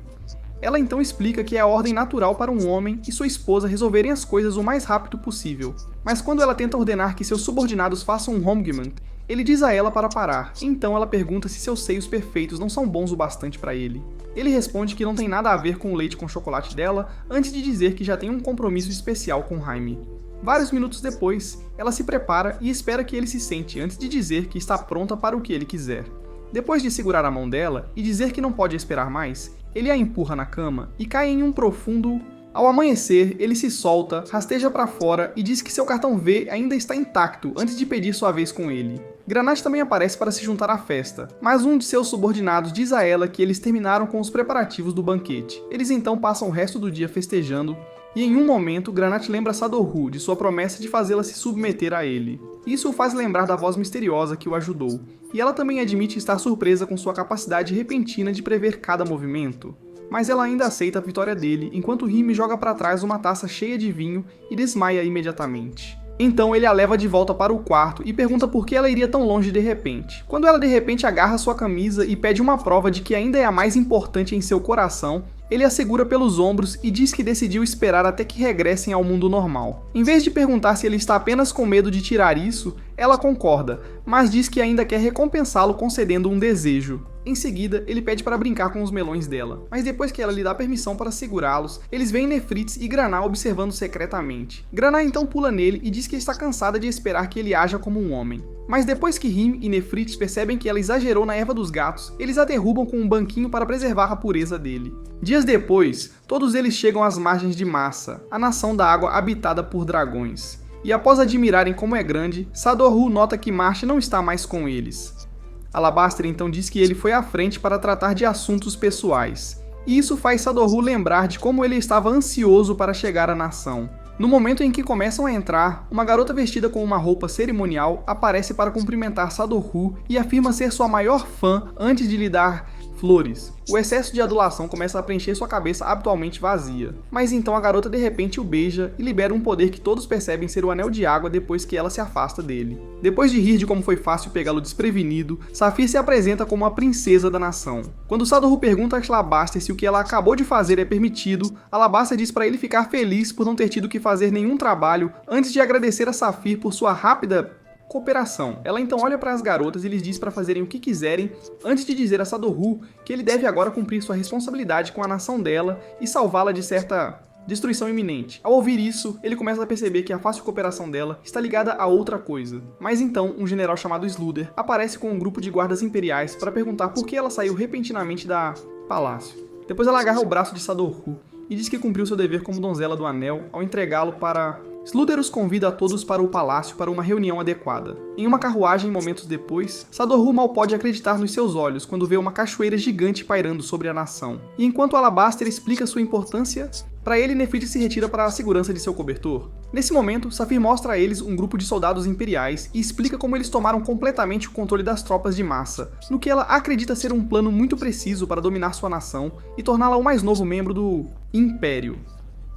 Ela então explica que é a ordem natural para um homem e sua esposa resolverem as coisas o mais rápido possível, mas quando ela tenta ordenar que seus subordinados façam um Homgement, ele diz a ela para parar, então ela pergunta se seus seios perfeitos não são bons o bastante para ele. Ele responde que não tem nada a ver com o leite com chocolate dela, antes de dizer que já tem um compromisso especial com Jaime. Vários minutos depois, ela se prepara e espera que ele se sente antes de dizer que está pronta para o que ele quiser. Depois de segurar a mão dela e dizer que não pode esperar mais, ele a empurra na cama e cai em um profundo... Ao amanhecer, ele se solta, rasteja para fora e diz que seu cartão V ainda está intacto antes de pedir sua vez com ele. Granat também aparece para se juntar à festa, mas um de seus subordinados diz a ela que eles terminaram com os preparativos do banquete. Eles então passam o resto do dia festejando, e em um momento Granat lembra Sado-Hu de sua promessa de fazê-la se submeter a ele. Isso o faz lembrar da voz misteriosa que o ajudou, e ela também admite estar surpresa com sua capacidade repentina de prever cada movimento. Mas ela ainda aceita a vitória dele, enquanto Rime joga para trás uma taça cheia de vinho e desmaia imediatamente. Então ele a leva de volta para o quarto e pergunta por que ela iria tão longe de repente. Quando ela de repente agarra sua camisa e pede uma prova de que ainda é a mais importante em seu coração, ele a segura pelos ombros e diz que decidiu esperar até que regressem ao mundo normal. Em vez de perguntar se ele está apenas com medo de tirar isso, ela concorda, mas diz que ainda quer recompensá-lo concedendo um desejo. Em seguida, ele pede para brincar com os melões dela, mas depois que ela lhe dá permissão para segurá-los, eles veem Nefrites e Granat observando secretamente. Granat então pula nele e diz que está cansada de esperar que ele haja como um homem. Mas depois que Rime e Nefrites percebem que ela exagerou na erva dos gatos, eles a derrubam com um banquinho para preservar a pureza dele. Dias depois, todos eles chegam às margens de Massa, a nação da água habitada por dragões. E após admirarem como é grande, Sado-Hu nota que Marsh não está mais com eles. Alabaster então diz que ele foi à frente para tratar de assuntos pessoais, e isso faz Sado-Hu lembrar de como ele estava ansioso para chegar à nação. No momento em que começam a entrar, uma garota vestida com uma roupa cerimonial aparece para cumprimentar Sado-Hu e afirma ser sua maior fã antes de lhe dar flores. O excesso de adulação começa a preencher sua cabeça habitualmente vazia, mas então a garota de repente o beija e libera um poder que todos percebem ser o anel de água depois que ela se afasta dele. Depois de rir de como foi fácil pegá-lo desprevenido, Saphir se apresenta como a princesa da nação. Quando Sado-Hu pergunta a Alabaster se o que ela acabou de fazer é permitido, Alabaster diz para ele ficar feliz por não ter tido que fazer nenhum trabalho antes de agradecer a Saphir por sua rápida cooperação. Ela então olha para as garotas e lhes diz para fazerem o que quiserem, antes de dizer a Sado-Hu que ele deve agora cumprir sua responsabilidade com a nação dela e salvá-la de certa destruição iminente. Ao ouvir isso, ele começa a perceber que a fácil cooperação dela está ligada a outra coisa. Mas então, um general chamado Sluder aparece com um grupo de guardas imperiais para perguntar por que ela saiu repentinamente da palácio. Depois ela agarra o braço de Sado-Hu e diz que cumpriu seu dever como donzela do anel ao entregá-lo para... Sluder os convida a todos para o palácio para uma reunião adequada. Em uma carruagem momentos depois, Sado-Hu mal pode acreditar nos seus olhos quando vê uma cachoeira gigante pairando sobre a nação. E enquanto Alabaster explica sua importância, para ele Nefrites se retira para a segurança de seu cobertor. Nesse momento, Saphir mostra a eles um grupo de soldados imperiais e explica como eles tomaram completamente o controle das tropas de Massa, no que ela acredita ser um plano muito preciso para dominar sua nação e torná-la o mais novo membro do Império.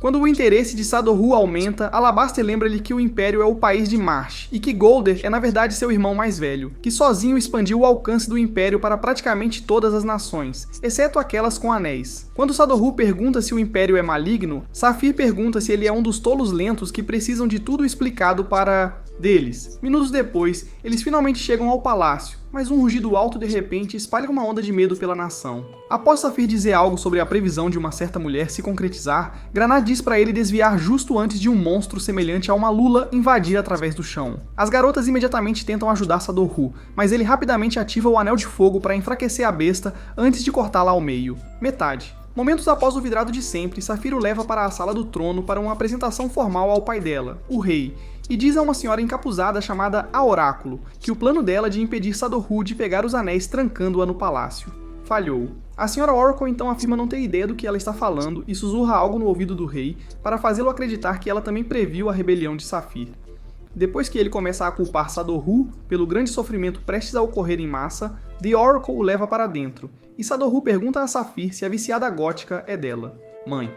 Quando o interesse de Sadorru aumenta, Alabaster lembra-lhe que o Império é o país de Marsh, e que Golder é na verdade seu irmão mais velho, que sozinho expandiu o alcance do Império para praticamente todas as nações, exceto aquelas com anéis. Quando Sadorru pergunta se o Império é maligno, Saphir pergunta se ele é um dos tolos lentos que precisam de tudo explicado para... deles. Minutos depois, eles finalmente chegam ao palácio, mas um rugido alto de repente espalha uma onda de medo pela nação. Após Saphir dizer algo sobre a previsão de uma certa mulher se concretizar, Granat diz para ele desviar justo antes de um monstro semelhante a uma lula invadir através do chão. As garotas imediatamente tentam ajudar Sadorru, mas ele rapidamente ativa o Anel de Fogo para enfraquecer a besta antes de cortá-la ao meio. Metade. Momentos após o vidrado de sempre, Saphir o leva para a sala do trono para uma apresentação formal ao pai dela, o rei, e diz a uma senhora encapuzada chamada A Oráculo que o plano dela de impedir Sadorru de pegar os anéis trancando-a no palácio falhou. A senhora Oracle então afirma não ter ideia do que ela está falando e sussurra algo no ouvido do rei para fazê-lo acreditar que ela também previu a rebelião de Saphir. Depois que ele começa a culpar Sadorru pelo grande sofrimento prestes a ocorrer em massa, The Oracle o leva para dentro, e Sadorru pergunta a Saphir se a viciada gótica é dela. Mãe.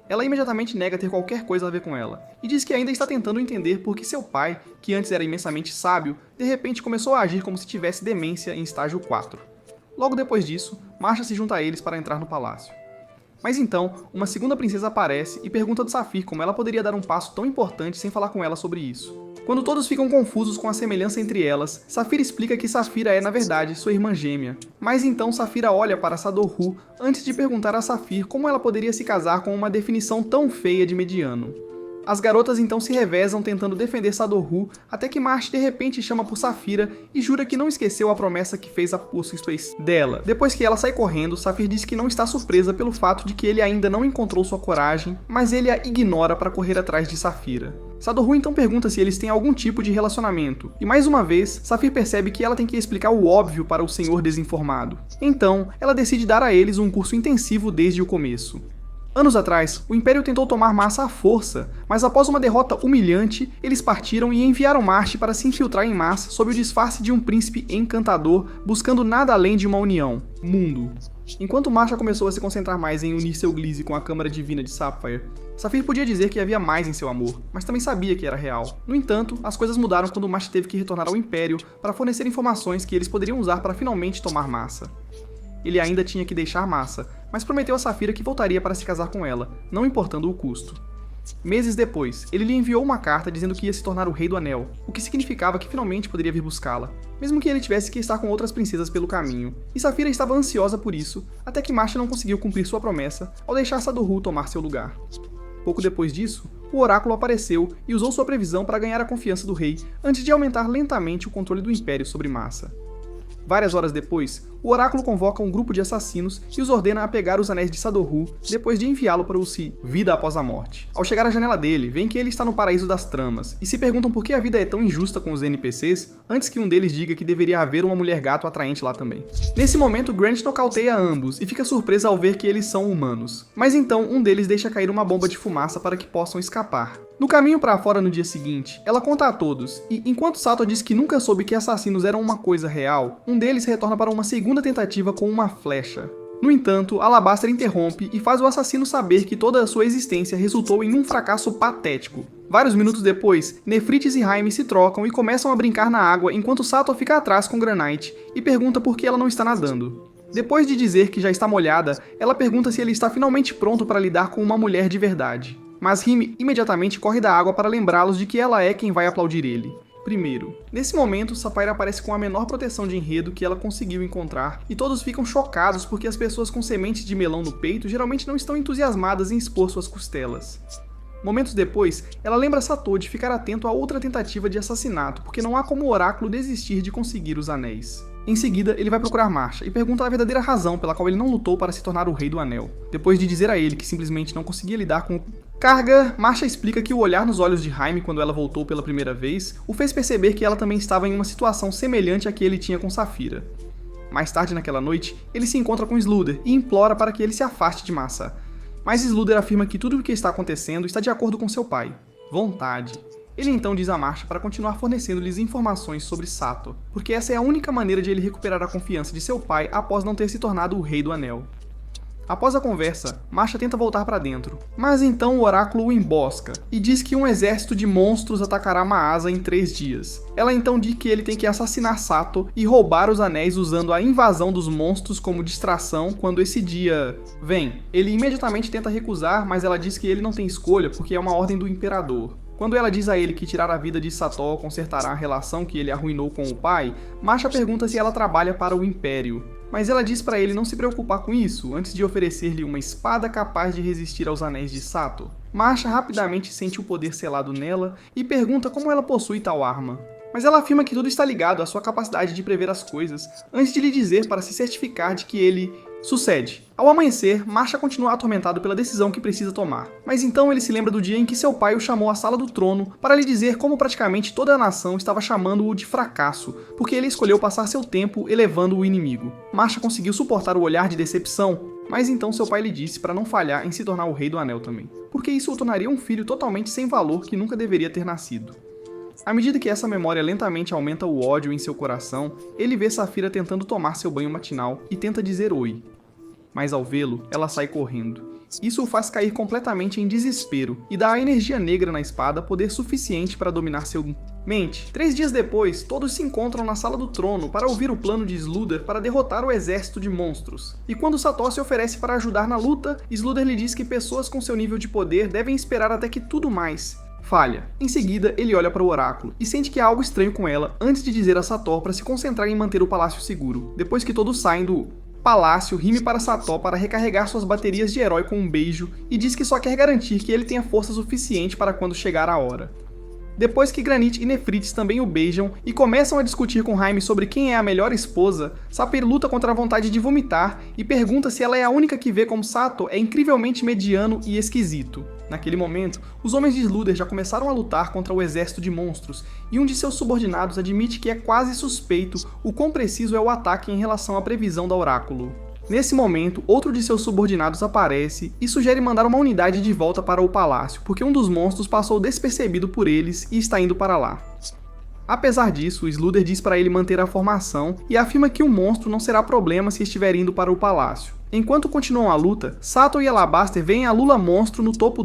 Ela imediatamente nega ter qualquer coisa a ver com ela, e diz que ainda está tentando entender por que seu pai, que antes era imensamente sábio, de repente começou a agir como se tivesse demência em estágio 4. Logo depois disso, Marcha se junta a eles para entrar no palácio. Mas então, uma segunda princesa aparece e pergunta de Saphir como ela poderia dar um passo tão importante sem falar com ela sobre isso. Quando todos ficam confusos com a semelhança entre elas, Saphir explica que Saphira é, na verdade, sua irmã gêmea. Mas então Saphira olha para Sadorru antes de perguntar a Saphir como ela poderia se casar com uma definição tão feia de mediano. As garotas então se revezam tentando defender Sadorru, até que Marsh de repente chama por Saphira e jura que não esqueceu a promessa que fez a Poço dela. Depois que ela sai correndo, Saphir diz que não está surpresa pelo fato de que ele ainda não encontrou sua coragem, mas ele a ignora para correr atrás de Saphira. Sadorru então pergunta se eles têm algum tipo de relacionamento, e mais uma vez, Saphir percebe que ela tem que explicar o óbvio para o senhor desinformado. Então, ela decide dar a eles um curso intensivo desde o começo. Anos atrás, o Império tentou tomar Massa à força, mas após uma derrota humilhante, eles partiram e enviaram Marsh para se infiltrar em Massa sob o disfarce de um príncipe encantador, buscando nada além de uma união, mundo. Enquanto Marsh começou a se concentrar mais em unir seu Gliese com a Câmara Divina de Sapphire, Saphir podia dizer que havia mais em seu amor, mas também sabia que era real. No entanto, as coisas mudaram quando Marsh teve que retornar ao Império para fornecer informações que eles poderiam usar para finalmente tomar Massa. Ele ainda tinha que deixar Massa, mas prometeu a Saphira que voltaria para se casar com ela, não importando o custo. Meses depois, ele lhe enviou uma carta dizendo que ia se tornar o Rei do Anel, o que significava que finalmente poderia vir buscá-la, mesmo que ele tivesse que estar com outras princesas pelo caminho, e Saphira estava ansiosa por isso, até que Marsh não conseguiu cumprir sua promessa ao deixar Sadorru tomar seu lugar. Pouco depois disso, o Oráculo apareceu e usou sua previsão para ganhar a confiança do rei, antes de aumentar lentamente o controle do Império sobre Massa. Várias horas depois, o Oráculo convoca um grupo de assassinos e os ordena a pegar os anéis de Sadorru depois de enviá-lo para o vida após a morte. Ao chegar à janela dele, veem que ele está no paraíso das tramas e se perguntam por que a vida é tão injusta com os NPCs antes que um deles diga que deveria haver uma mulher gato atraente lá também. Nesse momento, Grant nocauteia ambos e fica surpresa ao ver que eles são humanos. Mas então, um deles deixa cair uma bomba de fumaça para que possam escapar. No caminho para fora no dia seguinte, ela conta a todos, e enquanto Sato diz que nunca soube que assassinos eram uma coisa real, um deles retorna para uma segunda tentativa com uma flecha. No entanto, Alabaster interrompe e faz o assassino saber que toda a sua existência resultou em um fracasso patético. Vários minutos depois, Nefrites e Jaime se trocam e começam a brincar na água enquanto Sato fica atrás com Granite e pergunta por que ela não está nadando. Depois de dizer que já está molhada, ela pergunta se ele está finalmente pronto para lidar com uma mulher de verdade. Mas Rime imediatamente corre da água para lembrá-los de que ela é quem vai aplaudir ele. Primeiro. Nesse momento, Sapphire aparece com a menor proteção de enredo que ela conseguiu encontrar, e todos ficam chocados porque as pessoas com sementes de melão no peito geralmente não estão entusiasmadas em expor suas costelas. Momentos depois, ela lembra Sato de ficar atento a outra tentativa de assassinato, porque não há como o Oráculo desistir de conseguir os anéis. Em seguida, ele vai procurar Marcha e pergunta a verdadeira razão pela qual ele não lutou para se tornar o Rei do Anel. Depois de dizer a ele que simplesmente não conseguia lidar com carga, Marcha explica que o olhar nos olhos de Jaime quando ela voltou pela primeira vez o fez perceber que ela também estava em uma situação semelhante à que ele tinha com Saphira. Mais tarde naquela noite, ele se encontra com Sluther e implora para que ele se afaste de Massa. Mas Sluther afirma que tudo o que está acontecendo está de acordo com seu pai. Vontade. Ele então diz a Marcha para continuar fornecendo-lhes informações sobre Sato, porque essa é a única maneira de ele recuperar a confiança de seu pai após não ter se tornado o Rei do Anel. Após a conversa, Masha tenta voltar para dentro, mas então o oráculo o embosca e diz que um exército de monstros atacará Maasa em 3 dias. Ela então diz que ele tem que assassinar Sato e roubar os anéis usando a invasão dos monstros como distração quando esse dia vem. Ele imediatamente tenta recusar, mas ela diz que ele não tem escolha porque é uma ordem do imperador. Quando ela diz a ele que tirar a vida de Sato consertará a relação que ele arruinou com o pai, Masha pergunta se ela trabalha para o Império. Mas ela diz para ele não se preocupar com isso, antes de oferecer-lhe uma espada capaz de resistir aos anéis de Sato. Masha rapidamente sente o poder selado nela e pergunta como ela possui tal arma. Mas ela afirma que tudo está ligado à sua capacidade de prever as coisas, antes de lhe dizer para se certificar de que ele sucede. Ao amanhecer, Masha continua atormentado pela decisão que precisa tomar. Mas então ele se lembra do dia em que seu pai o chamou à sala do trono para lhe dizer como praticamente toda a nação estava chamando-o de fracasso, porque ele escolheu passar seu tempo elevando o inimigo. Masha conseguiu suportar o olhar de decepção, mas então seu pai lhe disse para não falhar em se tornar o rei do anel também, porque isso o tornaria um filho totalmente sem valor que nunca deveria ter nascido. À medida que essa memória lentamente aumenta o ódio em seu coração, ele vê Saphira tentando tomar seu banho matinal e tenta dizer oi. Mas ao vê-lo, ela sai correndo. Isso o faz cair completamente em desespero e dá à energia negra na espada poder suficiente para dominar seu mente. 3 dias depois, todos se encontram na sala do trono para ouvir o plano de Sluder para derrotar o exército de monstros. E quando Sato se oferece para ajudar na luta, Sluder lhe diz que pessoas com seu nível de poder devem esperar até que tudo mais falha. Em seguida, ele olha para o oráculo e sente que há algo estranho com ela antes de dizer a Sato para se concentrar em manter o palácio seguro. Depois que todos saem do palácio, rime para Sato para recarregar suas baterias de herói com um beijo e diz que só quer garantir que ele tenha força suficiente para quando chegar a hora. Depois que Granite e Nefrites também o beijam e começam a discutir com Jaime sobre quem é a melhor esposa, Saphir luta contra a vontade de vomitar e pergunta se ela é a única que vê como Sato é incrivelmente mediano e esquisito. Naquele momento, os homens de Sluder já começaram a lutar contra o exército de monstros, e um de seus subordinados admite que é quase suspeito o quão preciso é o ataque em relação à previsão do oráculo. Nesse momento, outro de seus subordinados aparece e sugere mandar uma unidade de volta para o palácio, porque um dos monstros passou despercebido por eles e está indo para lá. Apesar disso, Sluder diz para ele manter a formação e afirma que o monstro não será problema se estiver indo para o palácio. Enquanto continuam a luta, Sato e Alabaster veem a Lula Monstro no topo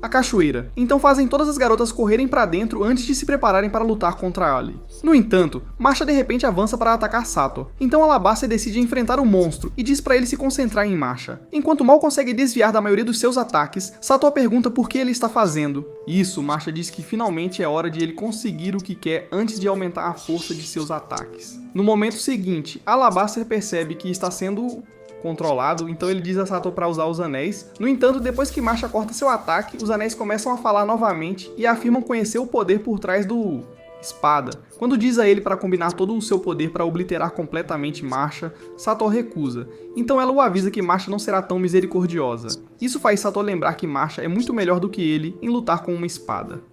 a cachoeira, então fazem todas as garotas correrem para dentro antes de se prepararem para lutar contra Ali. No entanto, Masha de repente avança para atacar Sato, então Alabaster decide enfrentar o monstro e diz para ele se concentrar em Masha. Enquanto mal consegue desviar da maioria dos seus ataques, Sato pergunta por que ele está fazendo. Isso, Masha diz que finalmente é hora de ele conseguir o que quer antes de aumentar a força de seus ataques. No momento seguinte, Alabaster percebe que está sendo controlado, então ele diz a Sato para usar os anéis. No entanto, depois que Masha corta seu ataque, os anéis começam a falar novamente e afirmam conhecer o poder por trás do espada. Quando diz a ele para combinar todo o seu poder para obliterar completamente Masha, Sato recusa. Então ela o avisa que Masha não será tão misericordiosa. Isso faz Sato lembrar que Masha é muito melhor do que ele em lutar com uma espada.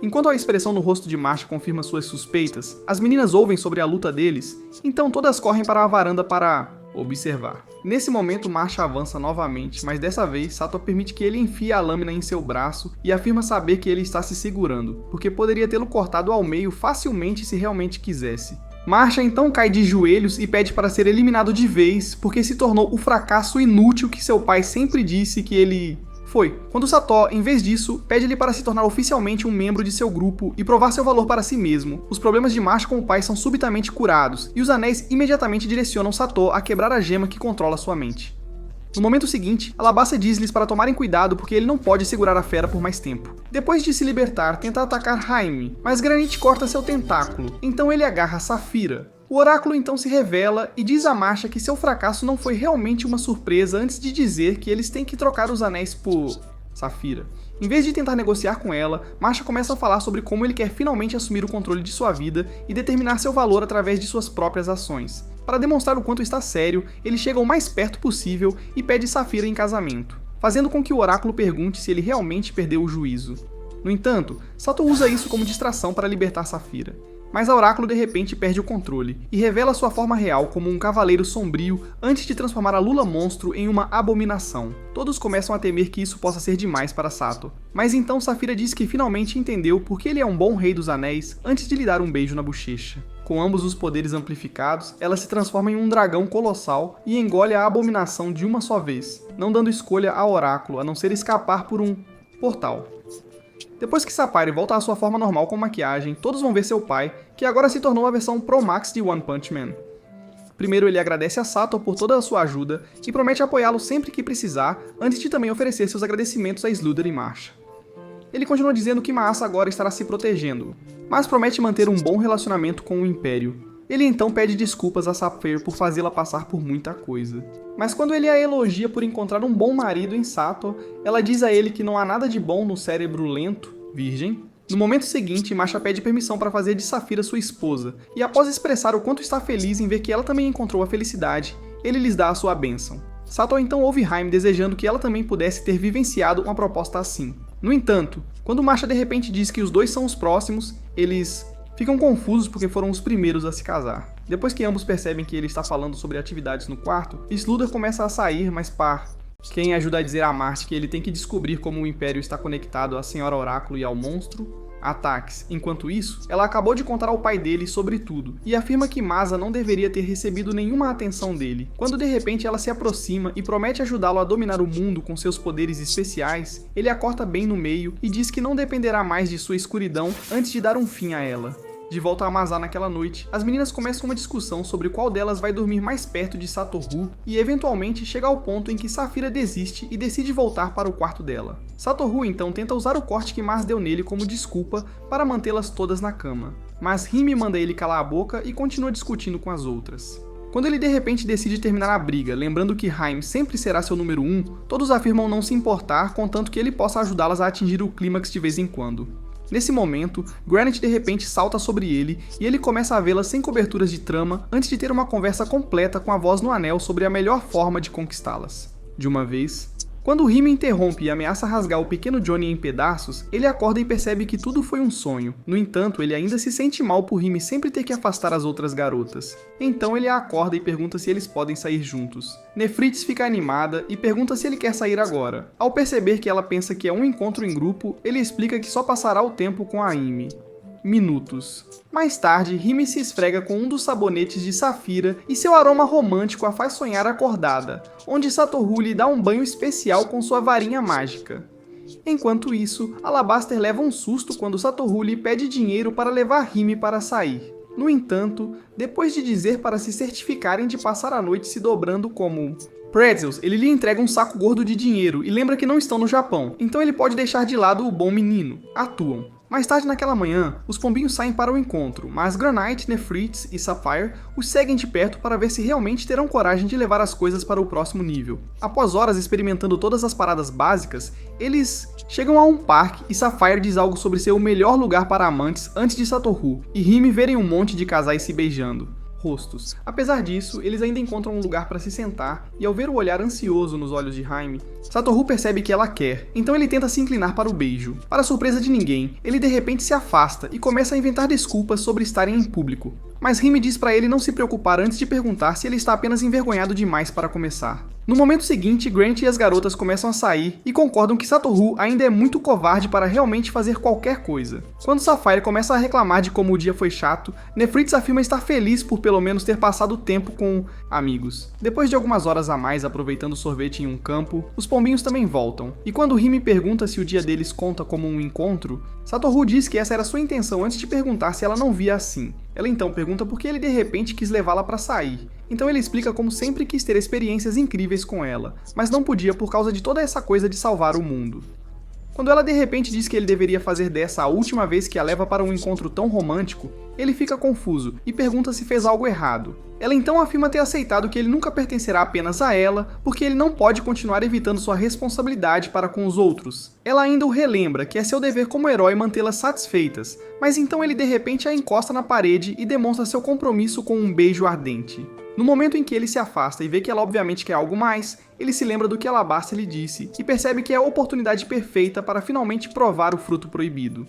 Enquanto a expressão no rosto de Masha confirma suas suspeitas, as meninas ouvem sobre a luta deles, então todas correm para a varanda para observar. Nesse momento, Masha avança novamente, mas dessa vez Sato permite que ele enfie a lâmina em seu braço e afirma saber que ele está se segurando, porque poderia tê-lo cortado ao meio facilmente se realmente quisesse. Masha então cai de joelhos e pede para ser eliminado de vez, porque se tornou o fracasso inútil que seu pai sempre disse que ele foi. Quando Sato, em vez disso, pede-lhe para se tornar oficialmente um membro de seu grupo e provar seu valor para si mesmo, os problemas de Masha com o pai são subitamente curados, e os anéis imediatamente direcionam Sato a quebrar a gema que controla sua mente. No momento seguinte, Alabaster diz-lhes para tomarem cuidado porque ele não pode segurar a fera por mais tempo. Depois de se libertar, tenta atacar Jaime, mas Granite corta seu tentáculo, então ele agarra Saphira. O oráculo então se revela e diz a Masha que seu fracasso não foi realmente uma surpresa antes de dizer que eles têm que trocar os anéis por Saphira. Em vez de tentar negociar com ela, Masha começa a falar sobre como ele quer finalmente assumir o controle de sua vida e determinar seu valor através de suas próprias ações. Para demonstrar o quanto está sério, ele chega o mais perto possível e pede Saphira em casamento, fazendo com que o oráculo pergunte se ele realmente perdeu o juízo. No entanto, Sato usa isso como distração para libertar Saphira. Mas a Oráculo de repente perde o controle e revela sua forma real como um cavaleiro sombrio antes de transformar a Lula Monstro em uma abominação. Todos começam a temer que isso possa ser demais para Sato. Mas então Saphira diz que finalmente entendeu por que ele é um bom rei dos anéis antes de lhe dar um beijo na bochecha. Com ambos os poderes amplificados, ela se transforma em um dragão colossal e engole a abominação de uma só vez, não dando escolha ao oráculo a não ser escapar por um portal. Depois que Sapphire volta à sua forma normal com maquiagem, todos vão ver seu pai, que agora se tornou a versão Pro Max de One Punch Man. Primeiro ele agradece a Sato por toda a sua ajuda e promete apoiá-lo sempre que precisar, antes de também oferecer seus agradecimentos a Sluther e Marcha. Ele continua dizendo que Maasa agora estará se protegendo, mas promete manter um bom relacionamento com o Império. Ele então pede desculpas a Sapphire por fazê-la passar por muita coisa. Mas quando ele a elogia por encontrar um bom marido em Sato, ela diz a ele que não há nada de bom no cérebro lento, virgem. No momento seguinte, Masha pede permissão para fazer de Saphira sua esposa, e após expressar o quanto está feliz em ver que ela também encontrou a felicidade, ele lhes dá a sua bênção. Sato então ouve Haim desejando que ela também pudesse ter vivenciado uma proposta assim. No entanto, quando Masha de repente diz que os dois são os próximos, eles ficam confusos porque foram os primeiros a se casar. Depois que ambos percebem que ele está falando sobre atividades no quarto, Sluther começa a sair, mas quem ajuda a dizer a Marty que ele tem que descobrir como o Império está conectado à Senhora Oráculo e ao monstro, Ataques. Enquanto isso, ela acabou de contar ao pai dele sobre tudo, e afirma que Maasa não deveria ter recebido nenhuma atenção dele, quando de repente ela se aproxima e promete ajudá-lo a dominar o mundo com seus poderes especiais. Ele a corta bem no meio e diz que não dependerá mais de sua escuridão antes de dar um fim a ela. De volta a Maasa naquela noite, as meninas começam uma discussão sobre qual delas vai dormir mais perto de Satoru e eventualmente chega ao ponto em que Saphira desiste e decide voltar para o quarto dela. Satoru então tenta usar o corte que Mars deu nele como desculpa para mantê-las todas na cama, mas Hime manda ele calar a boca e continua discutindo com as outras. Quando ele de repente decide terminar a briga, lembrando que Haim sempre será seu número 1, todos afirmam não se importar, contanto que ele possa ajudá-las a atingir o clímax de vez em quando. Nesse momento, Granite de repente salta sobre ele e ele começa a vê-la sem coberturas de trama antes de ter uma conversa completa com a voz no anel sobre a melhor forma de conquistá-las. De uma vez, quando Hime interrompe e ameaça rasgar o pequeno Johnny em pedaços, ele acorda e percebe que tudo foi um sonho. No entanto, ele ainda se sente mal por Hime sempre ter que afastar as outras garotas. Então ele a acorda e pergunta se eles podem sair juntos. Nefrites fica animada e pergunta se ele quer sair agora. Ao perceber que ela pensa que é um encontro em grupo, ele explica que só passará o tempo com a Hime. Minutos. Mais tarde, Hime se esfrega com um dos sabonetes de Saphira e seu aroma romântico a faz sonhar acordada, onde Satoru lhe dá um banho especial com sua varinha mágica. Enquanto isso, Alabaster leva um susto quando Satoru lhe pede dinheiro para levar Hime para sair. No entanto, depois de dizer para se certificarem de passar a noite se dobrando como pretzels, ele lhe entrega um saco gordo de dinheiro e lembra que não estão no Japão, então ele pode deixar de lado o bom menino. Atuam. Mais tarde naquela manhã, os pombinhos saem para o encontro, mas Granite, Nefrites e Sapphire os seguem de perto para ver se realmente terão coragem de levar as coisas para o próximo nível. Após horas experimentando todas as paradas básicas, eles chegam a um parque e Sapphire diz algo sobre ser o melhor lugar para amantes antes de Satoru, e Hime verem um monte de casais se beijando. Rostos. Apesar disso, eles ainda encontram um lugar para se sentar, e ao ver o olhar ansioso nos olhos de Haim, Satoru percebe que ela quer, então ele tenta se inclinar para o beijo. Para surpresa de ninguém, ele de repente se afasta e começa a inventar desculpas sobre estarem em público. Mas Hime diz para ele não se preocupar antes de perguntar se ele está apenas envergonhado demais para começar. No momento seguinte, Grant e as garotas começam a sair e concordam que Satoru ainda é muito covarde para realmente fazer qualquer coisa. Quando Sapphire começa a reclamar de como o dia foi chato, Nefrites afirma estar feliz por pelo menos ter passado tempo com amigos. Depois de algumas horas a mais aproveitando sorvete em um campo, os pombinhos também voltam. E quando Hime pergunta se o dia deles conta como um encontro, Satoru diz que essa era sua intenção antes de perguntar se ela não via assim. Ela então pergunta por que ele de repente quis levá-la para sair. Então ele explica como sempre quis ter experiências incríveis com ela, mas não podia por causa de toda essa coisa de salvar o mundo. Quando ela de repente diz que ele deveria fazer dessa a última vez que a leva para um encontro tão romântico, ele fica confuso e pergunta se fez algo errado. Ela então afirma ter aceitado que ele nunca pertencerá apenas a ela, porque ele não pode continuar evitando sua responsabilidade para com os outros. Ela ainda o relembra que é seu dever como herói mantê-las satisfeitas, mas então ele de repente a encosta na parede e demonstra seu compromisso com um beijo ardente. No momento em que ele se afasta e vê que ela obviamente quer algo mais, ele se lembra do que Alabaster lhe disse e percebe que é a oportunidade perfeita para finalmente provar o fruto proibido.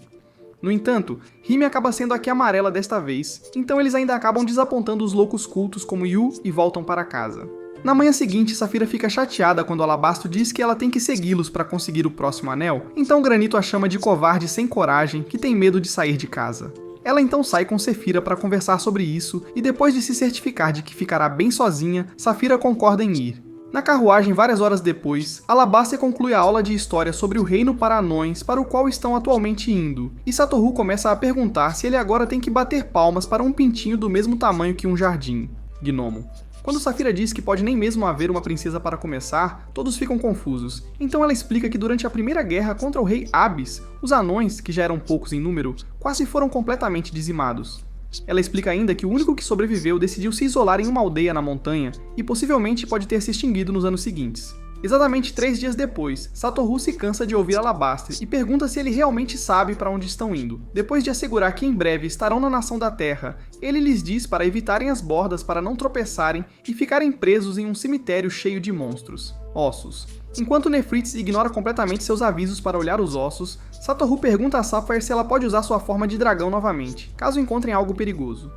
No entanto, Hime acaba sendo a que amarela desta vez, então eles ainda acabam desapontando os loucos cultos como Yu e voltam para casa. Na manhã seguinte, Saphira fica chateada quando Alabastro diz que ela tem que segui-los para conseguir o próximo anel, então Granito a chama de covarde sem coragem que tem medo de sair de casa. Ela então sai com Sefira para conversar sobre isso, e depois de se certificar de que ficará bem sozinha, Saphira concorda em ir. Na carruagem, várias horas depois, Alabaster conclui a aula de história sobre o reino para anões para o qual estão atualmente indo, e Satoru começa a perguntar se ele agora tem que bater palmas para um pintinho do mesmo tamanho que um jardim. Gnomo. Quando Saphira diz que pode nem mesmo haver uma princesa para começar, todos ficam confusos. Então ela explica que durante a primeira guerra contra o rei Abyss, os anões, que já eram poucos em número, quase foram completamente dizimados. Ela explica ainda que o único que sobreviveu decidiu se isolar em uma aldeia na montanha e possivelmente pode ter se extinguido nos anos seguintes. Exatamente 3 dias depois, Satoru se cansa de ouvir Alabaster e pergunta se ele realmente sabe para onde estão indo. Depois de assegurar que em breve estarão na Nação da Terra, ele lhes diz para evitarem as bordas para não tropeçarem e ficarem presos em um cemitério cheio de monstros. Ossos. Enquanto Nefritz ignora completamente seus avisos para olhar os ossos, Satoru pergunta a Sapphire se ela pode usar sua forma de dragão novamente, caso encontrem algo perigoso.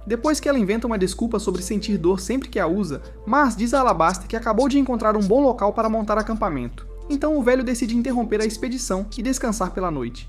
Depois que ela inventa uma desculpa sobre sentir dor sempre que a usa, Mars diz a Alabaster que acabou de encontrar um bom local para montar acampamento. Então o velho decide interromper a expedição e descansar pela noite.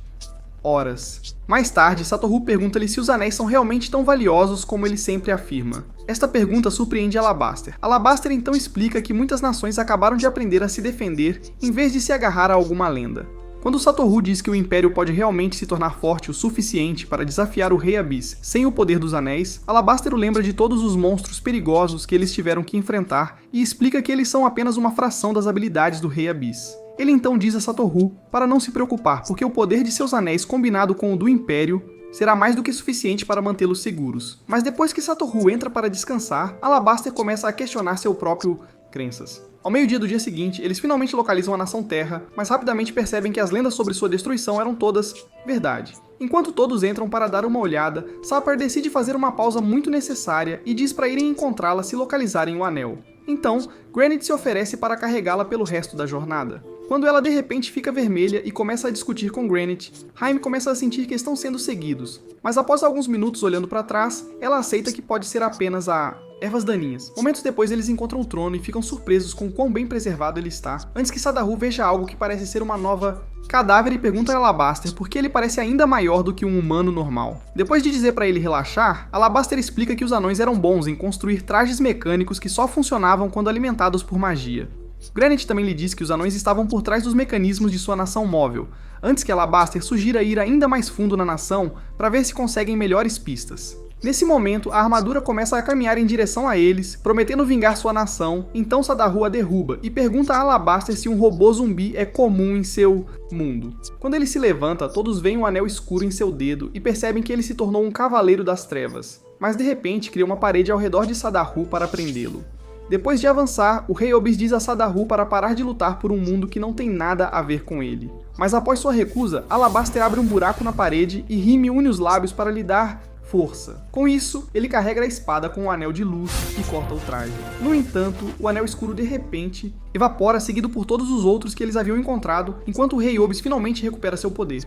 Horas. Mais tarde, Satoru pergunta-lhe se os anéis são realmente tão valiosos como ele sempre afirma. Esta pergunta surpreende Alabaster. Alabaster então explica que muitas nações acabaram de aprender a se defender em vez de se agarrar a alguma lenda. Quando Satoru diz que o Império pode realmente se tornar forte o suficiente para desafiar o Rei Abyss sem o poder dos anéis, Alabaster o lembra de todos os monstros perigosos que eles tiveram que enfrentar e explica que eles são apenas uma fração das habilidades do Rei Abyss. Ele então diz a Satoru para não se preocupar, porque o poder de seus anéis combinado com o do Império será mais do que suficiente para mantê-los seguros. Mas depois que Satoru entra para descansar, Alabaster começa a questionar seu próprio crenças. Ao meio-dia do dia seguinte, eles finalmente localizam a Nação Terra, mas rapidamente percebem que as lendas sobre sua destruição eram todas verdade. Enquanto todos entram para dar uma olhada, Sapphire decide fazer uma pausa muito necessária e diz para irem encontrá-la se localizarem o anel. Então, Granite se oferece para carregá-la pelo resto da jornada. Quando ela de repente fica vermelha e começa a discutir com Granite, Jaime começa a sentir que estão sendo seguidos, mas após alguns minutos olhando para trás, ela aceita que pode ser apenas a ervas daninhas. Momentos depois eles encontram o trono e ficam surpresos com quão bem preservado ele está, antes que Sadahu veja algo que parece ser uma nova cadáver e pergunta a Alabaster por que ele parece ainda maior do que um humano normal. Depois de dizer para ele relaxar, Alabaster explica que os anões eram bons em construir trajes mecânicos que só funcionavam quando alimentados por magia. Granite também lhe diz que os anões estavam por trás dos mecanismos de sua nação móvel, antes que Alabaster sugira ir ainda mais fundo na nação para ver se conseguem melhores pistas. Nesse momento, a armadura começa a caminhar em direção a eles, prometendo vingar sua nação, então Sadahu a derruba e pergunta a Alabaster se um robô zumbi é comum em seu mundo. Quando ele se levanta, todos veem um anel escuro em seu dedo e percebem que ele se tornou um cavaleiro das trevas, mas de repente cria uma parede ao redor de Sadahu para prendê-lo. Depois de avançar, o Rei Abyss diz a Sadahu para parar de lutar por um mundo que não tem nada a ver com ele. Mas após sua recusa, Alabaster abre um buraco na parede e Rime une os lábios para lhe dar força. Com isso, ele carrega a espada com o anel de luz e corta o traje. No entanto, o anel escuro de repente evapora, seguido por todos os outros que eles haviam encontrado, enquanto o Rei Abyss finalmente recupera seu poder.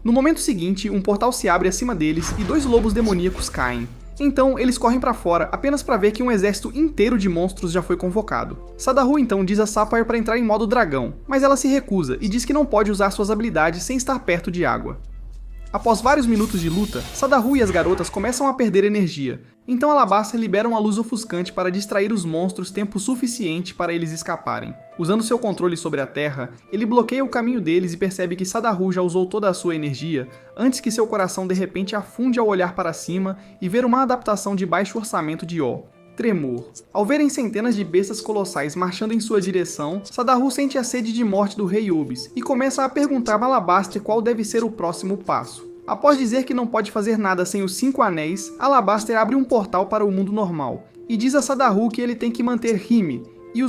No momento seguinte, um portal se abre acima deles e 2 lobos demoníacos caem. Então, eles correm para fora apenas para ver que um exército inteiro de monstros já foi convocado. Sadahu então diz a Sapphire para entrar em modo dragão, mas ela se recusa e diz que não pode usar suas habilidades sem estar perto de água. Após vários minutos de luta, Sadahu e as garotas começam a perder energia, então Alabaster libera uma luz ofuscante para distrair os monstros tempo suficiente para eles escaparem. Usando seu controle sobre a Terra, ele bloqueia o caminho deles e percebe que Sadahu já usou toda a sua energia, antes que seu coração de repente afunde ao olhar para cima e ver uma adaptação de baixo orçamento de O. Tremor. Ao verem centenas de bestas colossais marchando em sua direção, Sadahu sente a sede de morte do Rei Abyss e começa a perguntar a Alabaster qual deve ser o próximo passo. Após dizer que não pode fazer nada sem os 5 anéis, Alabaster abre um portal para o mundo normal e diz a Sadahu que ele tem que manter Rime e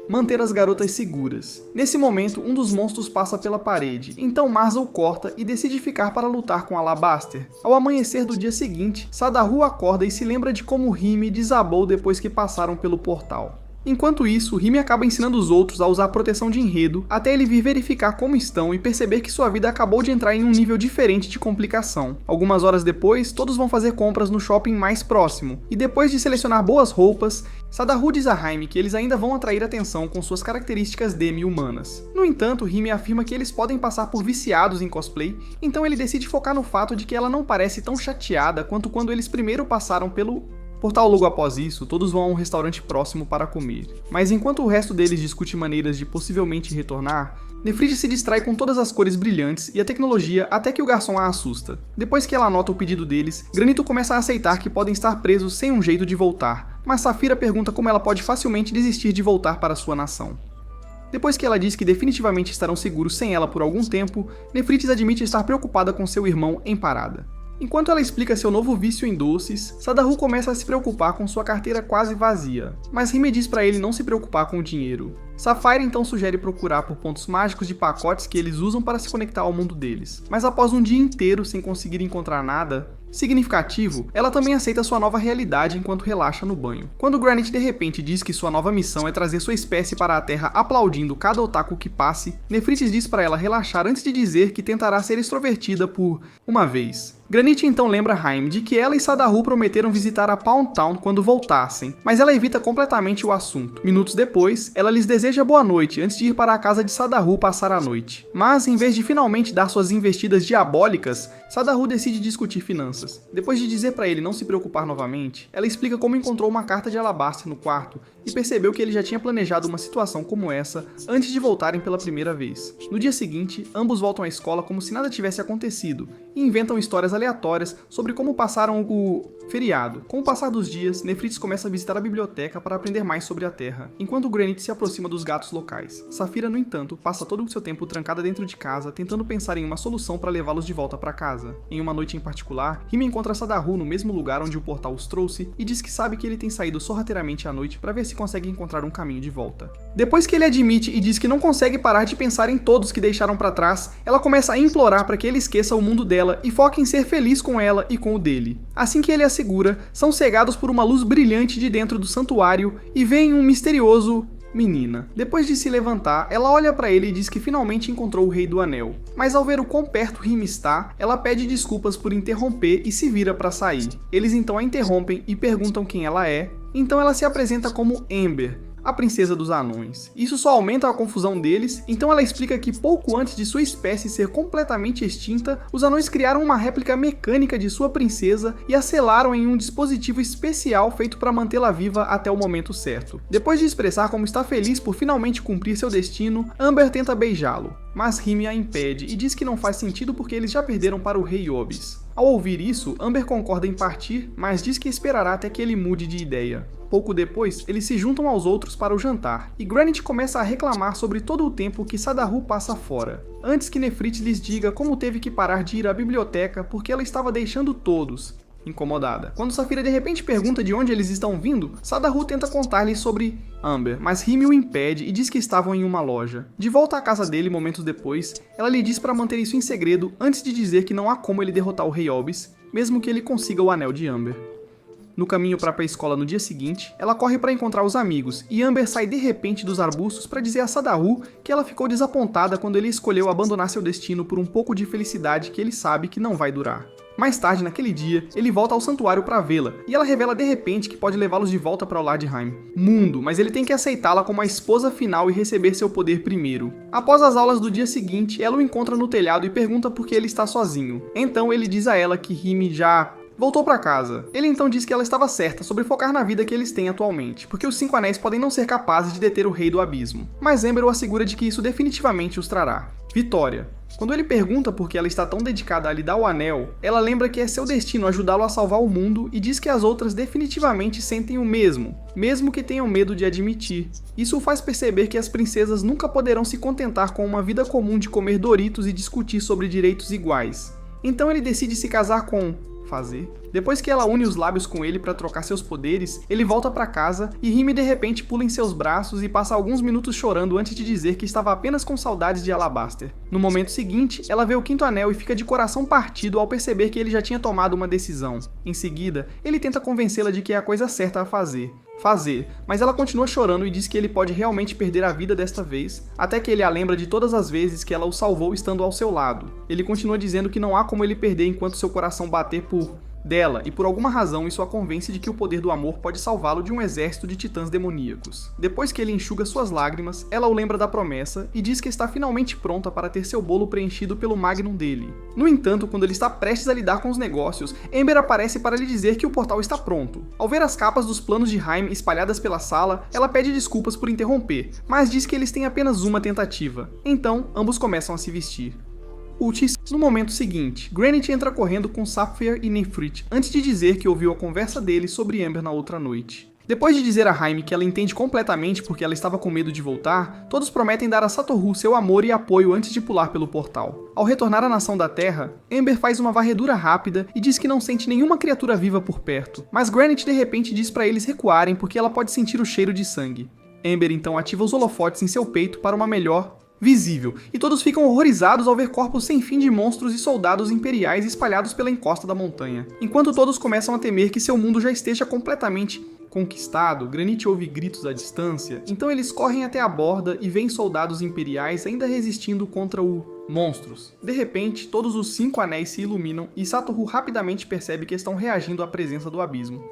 manter as garotas seguras. Nesse momento, um dos monstros passa pela parede, então Marza o corta e decide ficar para lutar com Alabaster. Ao amanhecer do dia seguinte, Sadahu acorda e se lembra de como Rime desabou depois que passaram pelo portal. Enquanto isso, Remy acaba ensinando os outros a usar proteção de enredo, até ele vir verificar como estão e perceber que sua vida acabou de entrar em um nível diferente de complicação. Algumas horas depois, todos vão fazer compras no shopping mais próximo, e depois de selecionar boas roupas, Sadahu diz a Jaime que eles ainda vão atrair atenção com suas características demi-humanas. No entanto, Remy afirma que eles podem passar por viciados em cosplay, então ele decide focar no fato de que ela não parece tão chateada quanto quando eles primeiro passaram pelo portal. Logo após isso, todos vão a um restaurante próximo para comer. Mas enquanto o resto deles discute maneiras de possivelmente retornar, Nefrite se distrai com todas as cores brilhantes e a tecnologia até que o garçom a assusta. Depois que ela anota o pedido deles, Granito começa a aceitar que podem estar presos sem um jeito de voltar, mas Safira pergunta como ela pode facilmente desistir de voltar para sua nação. Depois que ela diz que definitivamente estarão seguros sem ela por algum tempo, Nefrites admite estar preocupada com seu irmão em parada. Enquanto ela explica seu novo vício em doces, Sadahu começa a se preocupar com sua carteira quase vazia, mas Remy diz para ele não se preocupar com o dinheiro. Sapphire então sugere procurar por pontos mágicos de pacotes que eles usam para se conectar ao mundo deles, mas após um dia inteiro sem conseguir encontrar nada significativo, ela também aceita sua nova realidade enquanto relaxa no banho. Quando Granite de repente diz que sua nova missão é trazer sua espécie para a Terra aplaudindo cada otaku que passe, Nefrites diz para ela relaxar antes de dizer que tentará ser extrovertida por uma vez. Granite então lembra Jaime de que ela e Sadahu prometeram visitar a Pound Town quando voltassem, mas ela evita completamente o assunto. Minutos depois, ela lhes deseja boa noite antes de ir para a casa de Sadahu passar a noite. Mas, em vez de finalmente dar suas investidas diabólicas, Sadahu decide discutir finanças. Depois de dizer para ele não se preocupar novamente, ela explica como encontrou uma carta de alabastre no quarto e percebeu que ele já tinha planejado uma situação como essa antes de voltarem pela primeira vez. No dia seguinte, ambos voltam à escola como se nada tivesse acontecido e inventam histórias aleatórias sobre como passaram o feriado. Com o passar dos dias, Nefrites começa a visitar a biblioteca para aprender mais sobre a Terra, enquanto Granite se aproxima dos gatos locais. Safira, no entanto, passa todo o seu tempo trancada dentro de casa, tentando pensar em uma solução para levá-los de volta para casa. Em uma noite em particular, Remy encontra Sadahu no mesmo lugar onde o portal os trouxe e diz que sabe que ele tem saído sorrateiramente à noite para ver se consegue encontrar um caminho de volta. Depois que ele admite e diz que não consegue parar de pensar em todos que deixaram para trás, ela começa a implorar para que ele esqueça o mundo dela e foque em ser feliz com ela e com o dele. Assim que ele a segura, são cegados por uma luz brilhante de dentro do santuário e veem um misterioso menina. Depois de se levantar, ela olha para ele e diz que finalmente encontrou o Rei do Anel. Mas ao ver o quão perto Remy está, ela pede desculpas por interromper e se vira para sair. Eles então a interrompem e perguntam quem ela é, então ela se apresenta como Ember, a princesa dos anões. Isso só aumenta a confusão deles, então ela explica que pouco antes de sua espécie ser completamente extinta, os anões criaram uma réplica mecânica de sua princesa e a selaram em um dispositivo especial feito para mantê-la viva até o momento certo. Depois de expressar como está feliz por finalmente cumprir seu destino, Amber tenta beijá-lo, mas Remy a impede e diz que não faz sentido porque eles já perderam para o Rei Obis. Ao ouvir isso, Amber concorda em partir, mas diz que esperará até que ele mude de ideia. Pouco depois, eles se juntam aos outros para o jantar, e Granite começa a reclamar sobre todo o tempo que Sadahu passa fora, antes que Nefrites lhes diga como teve que parar de ir à biblioteca porque ela estava deixando todos incomodada. Quando Safira de repente pergunta de onde eles estão vindo, Sadahu tenta contar-lhes sobre Amber, mas Remy o impede e diz que estavam em uma loja. De volta à casa dele momentos depois, ela lhe diz para manter isso em segredo antes de dizer que não há como ele derrotar o Rei Obis, mesmo que ele consiga o anel de Amber. No caminho para a escola no dia seguinte, ela corre para encontrar os amigos, e Amber sai de repente dos arbustos para dizer a Sadahu que ela ficou desapontada quando ele escolheu abandonar seu destino por um pouco de felicidade que ele sabe que não vai durar. Mais tarde, naquele dia, ele volta ao santuário para vê-la, e ela revela de repente que pode levá-los de volta para o lar de Jaime. Mundo, mas ele tem que aceitá-la como a esposa final e receber seu poder primeiro. Após as aulas do dia seguinte, ela o encontra no telhado e pergunta por que ele está sozinho. Então ele diz a ela que Remy já voltou para casa. Ele então diz que ela estava certa sobre focar na vida que eles têm atualmente, porque os 5 anéis podem não ser capazes de deter o Rei do Abismo. Mas Amber o assegura de que isso definitivamente os trará vitória. Quando ele pergunta por que ela está tão dedicada a lhe dar o anel, ela lembra que é seu destino ajudá-lo a salvar o mundo e diz que as outras definitivamente sentem o mesmo que tenham medo de admitir. Isso o faz perceber que as princesas nunca poderão se contentar com uma vida comum de comer Doritos e discutir sobre direitos iguais. Então ele decide se casar com Depois que ela une os lábios com ele para trocar seus poderes, ele volta para casa e Remy de repente pula em seus braços e passa alguns minutos chorando antes de dizer que estava apenas com saudades de Alabaster. No momento seguinte, ela vê o 5º anel e fica de coração partido ao perceber que ele já tinha tomado uma decisão. Em seguida, ele tenta convencê-la de que é a coisa certa a fazer. fazer, mas ela continua chorando e diz que ele pode realmente perder a vida desta vez, até que ele a lembra de todas as vezes que ela o salvou estando ao seu lado. Ele continua dizendo que não há como ele perder enquanto seu coração bater por dela, e por alguma razão isso a convence de que o poder do amor pode salvá-lo de um exército de titãs demoníacos. Depois que ele enxuga suas lágrimas, ela o lembra da promessa e diz que está finalmente pronta para ter seu bolo preenchido pelo Magnum dele. No entanto, quando ele está prestes a lidar com os negócios, Amber aparece para lhe dizer que o portal está pronto. Ao ver as capas dos planos de Haim espalhadas pela sala, ela pede desculpas por interromper, mas diz que eles têm apenas uma tentativa. Então, ambos começam a se vestir. No momento seguinte, Granite entra correndo com Sapphire e Nefrit antes de dizer que ouviu a conversa deles sobre Amber na outra noite. Depois de dizer a Haim que ela entende completamente porque ela estava com medo de voltar, todos prometem dar a Satoru seu amor e apoio antes de pular pelo portal. Ao retornar à Nação da Terra, Amber faz uma varredura rápida e diz que não sente nenhuma criatura viva por perto, mas Granite de repente diz para eles recuarem porque ela pode sentir o cheiro de sangue. Amber então ativa os holofotes em seu peito para uma melhor visível, e todos ficam horrorizados ao ver corpos sem fim de monstros e soldados imperiais espalhados pela encosta da montanha. Enquanto todos começam a temer que seu mundo já esteja completamente conquistado, Granite ouve gritos à distância, então eles correm até a borda e veem soldados imperiais ainda resistindo contra monstros. De repente, todos os 5 anéis se iluminam e Satoru rapidamente percebe que estão reagindo à presença do abismo.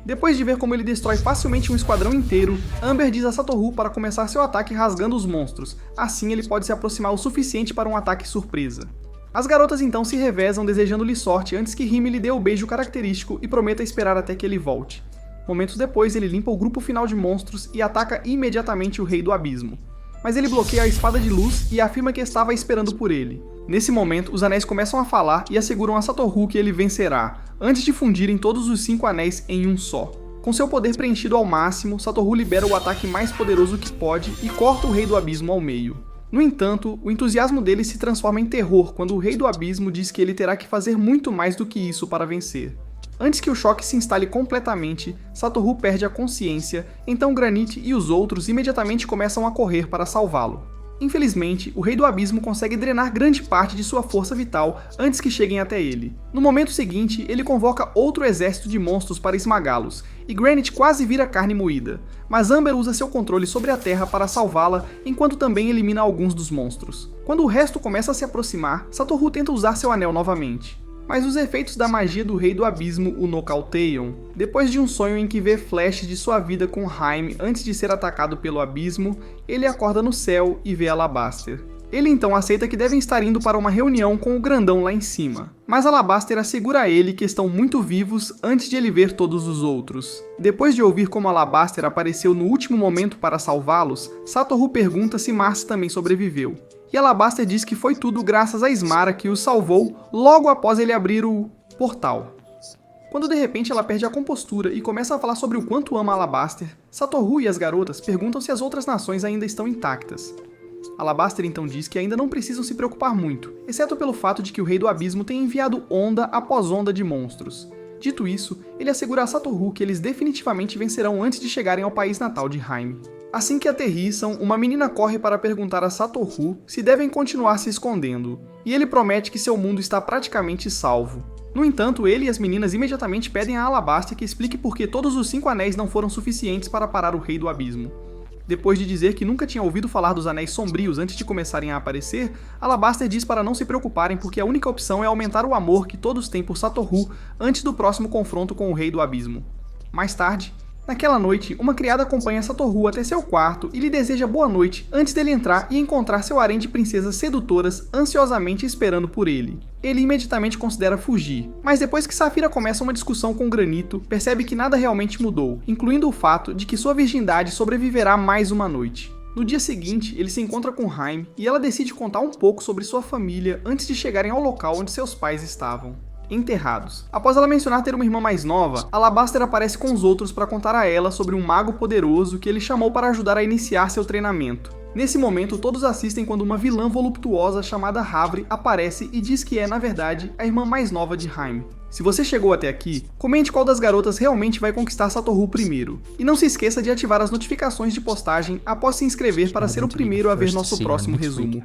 Depois de ver como ele destrói facilmente um esquadrão inteiro, Amber diz a Satoru para começar seu ataque rasgando os monstros, assim ele pode se aproximar o suficiente para um ataque surpresa. As garotas então se revezam desejando-lhe sorte antes que Rime lhe dê o beijo característico e prometa esperar até que ele volte. Momentos depois, ele limpa o grupo final de monstros e ataca imediatamente o Rei do Abismo. Mas ele bloqueia a espada de luz e afirma que estava esperando por ele. Nesse momento, os anéis começam a falar e asseguram a Satoru que ele vencerá, antes de fundirem todos os 5 anéis em um só. Com seu poder preenchido ao máximo, Satoru libera o ataque mais poderoso que pode e corta o Rei do Abismo ao meio. No entanto, o entusiasmo dele se transforma em terror quando o Rei do Abismo diz que ele terá que fazer muito mais do que isso para vencer. Antes que o choque se instale completamente, Satoru perde a consciência, então Granite e os outros imediatamente começam a correr para salvá-lo. Infelizmente, o Rei do Abismo consegue drenar grande parte de sua força vital antes que cheguem até ele. No momento seguinte, ele convoca outro exército de monstros para esmagá-los, e Granite quase vira carne moída, mas Amber usa seu controle sobre a Terra para salvá-la, enquanto também elimina alguns dos monstros. Quando o resto começa a se aproximar, Satoru tenta usar seu anel novamente. Mas os efeitos da magia do Rei do Abismo o nocauteiam. Depois de um sonho em que vê flashes de sua vida com Haim antes de ser atacado pelo abismo, ele acorda no céu e vê Alabaster. Ele então aceita que devem estar indo para uma reunião com o grandão lá em cima, mas Alabaster assegura a ele que estão muito vivos antes de ele ver todos os outros. Depois de ouvir como Alabaster apareceu no último momento para salvá-los, Satoru pergunta se Marcy também sobreviveu. E Alabaster diz que foi tudo graças a Ismara que o salvou logo após ele abrir o portal. Quando de repente ela perde a compostura e começa a falar sobre o quanto ama Alabaster, Satoru e as garotas perguntam se as outras nações ainda estão intactas. Alabaster então diz que ainda não precisam se preocupar muito, exceto pelo fato de que o Rei do Abismo tem enviado onda após onda de monstros. Dito isso, ele assegura a Satoru que eles definitivamente vencerão antes de chegarem ao país natal de Haim. Assim que aterrissam, uma menina corre para perguntar a Satoru se devem continuar se escondendo, e ele promete que seu mundo está praticamente salvo. No entanto, ele e as meninas imediatamente pedem a Alabaster que explique por que todos os 5 anéis não foram suficientes para parar o Rei do Abismo. Depois de dizer que nunca tinha ouvido falar dos anéis sombrios antes de começarem a aparecer, Alabaster diz para não se preocuparem porque a única opção é aumentar o amor que todos têm por Satoru antes do próximo confronto com o Rei do Abismo. Mais tarde, naquela noite, uma criada acompanha Satoru até seu quarto e lhe deseja boa noite antes dele entrar e encontrar seu harém de princesas sedutoras ansiosamente esperando por ele. Ele imediatamente considera fugir, mas depois que Saphira começa uma discussão com Granito, percebe que nada realmente mudou, incluindo o fato de que sua virgindade sobreviverá mais uma noite. No dia seguinte, ele se encontra com Haim e ela decide contar um pouco sobre sua família antes de chegarem ao local onde seus pais estavam. Enterrados. Após ela mencionar ter uma irmã mais nova, Alabaster aparece com os outros para contar a ela sobre um mago poderoso que ele chamou para ajudar a iniciar seu treinamento. Nesse momento, todos assistem quando uma vilã voluptuosa chamada Havre aparece e diz que é, na verdade, a irmã mais nova de Haim. Se você chegou até aqui, comente qual das garotas realmente vai conquistar Satoru primeiro. E não se esqueça de ativar as notificações de postagem após se inscrever para ser o primeiro a ver nosso próximo resumo.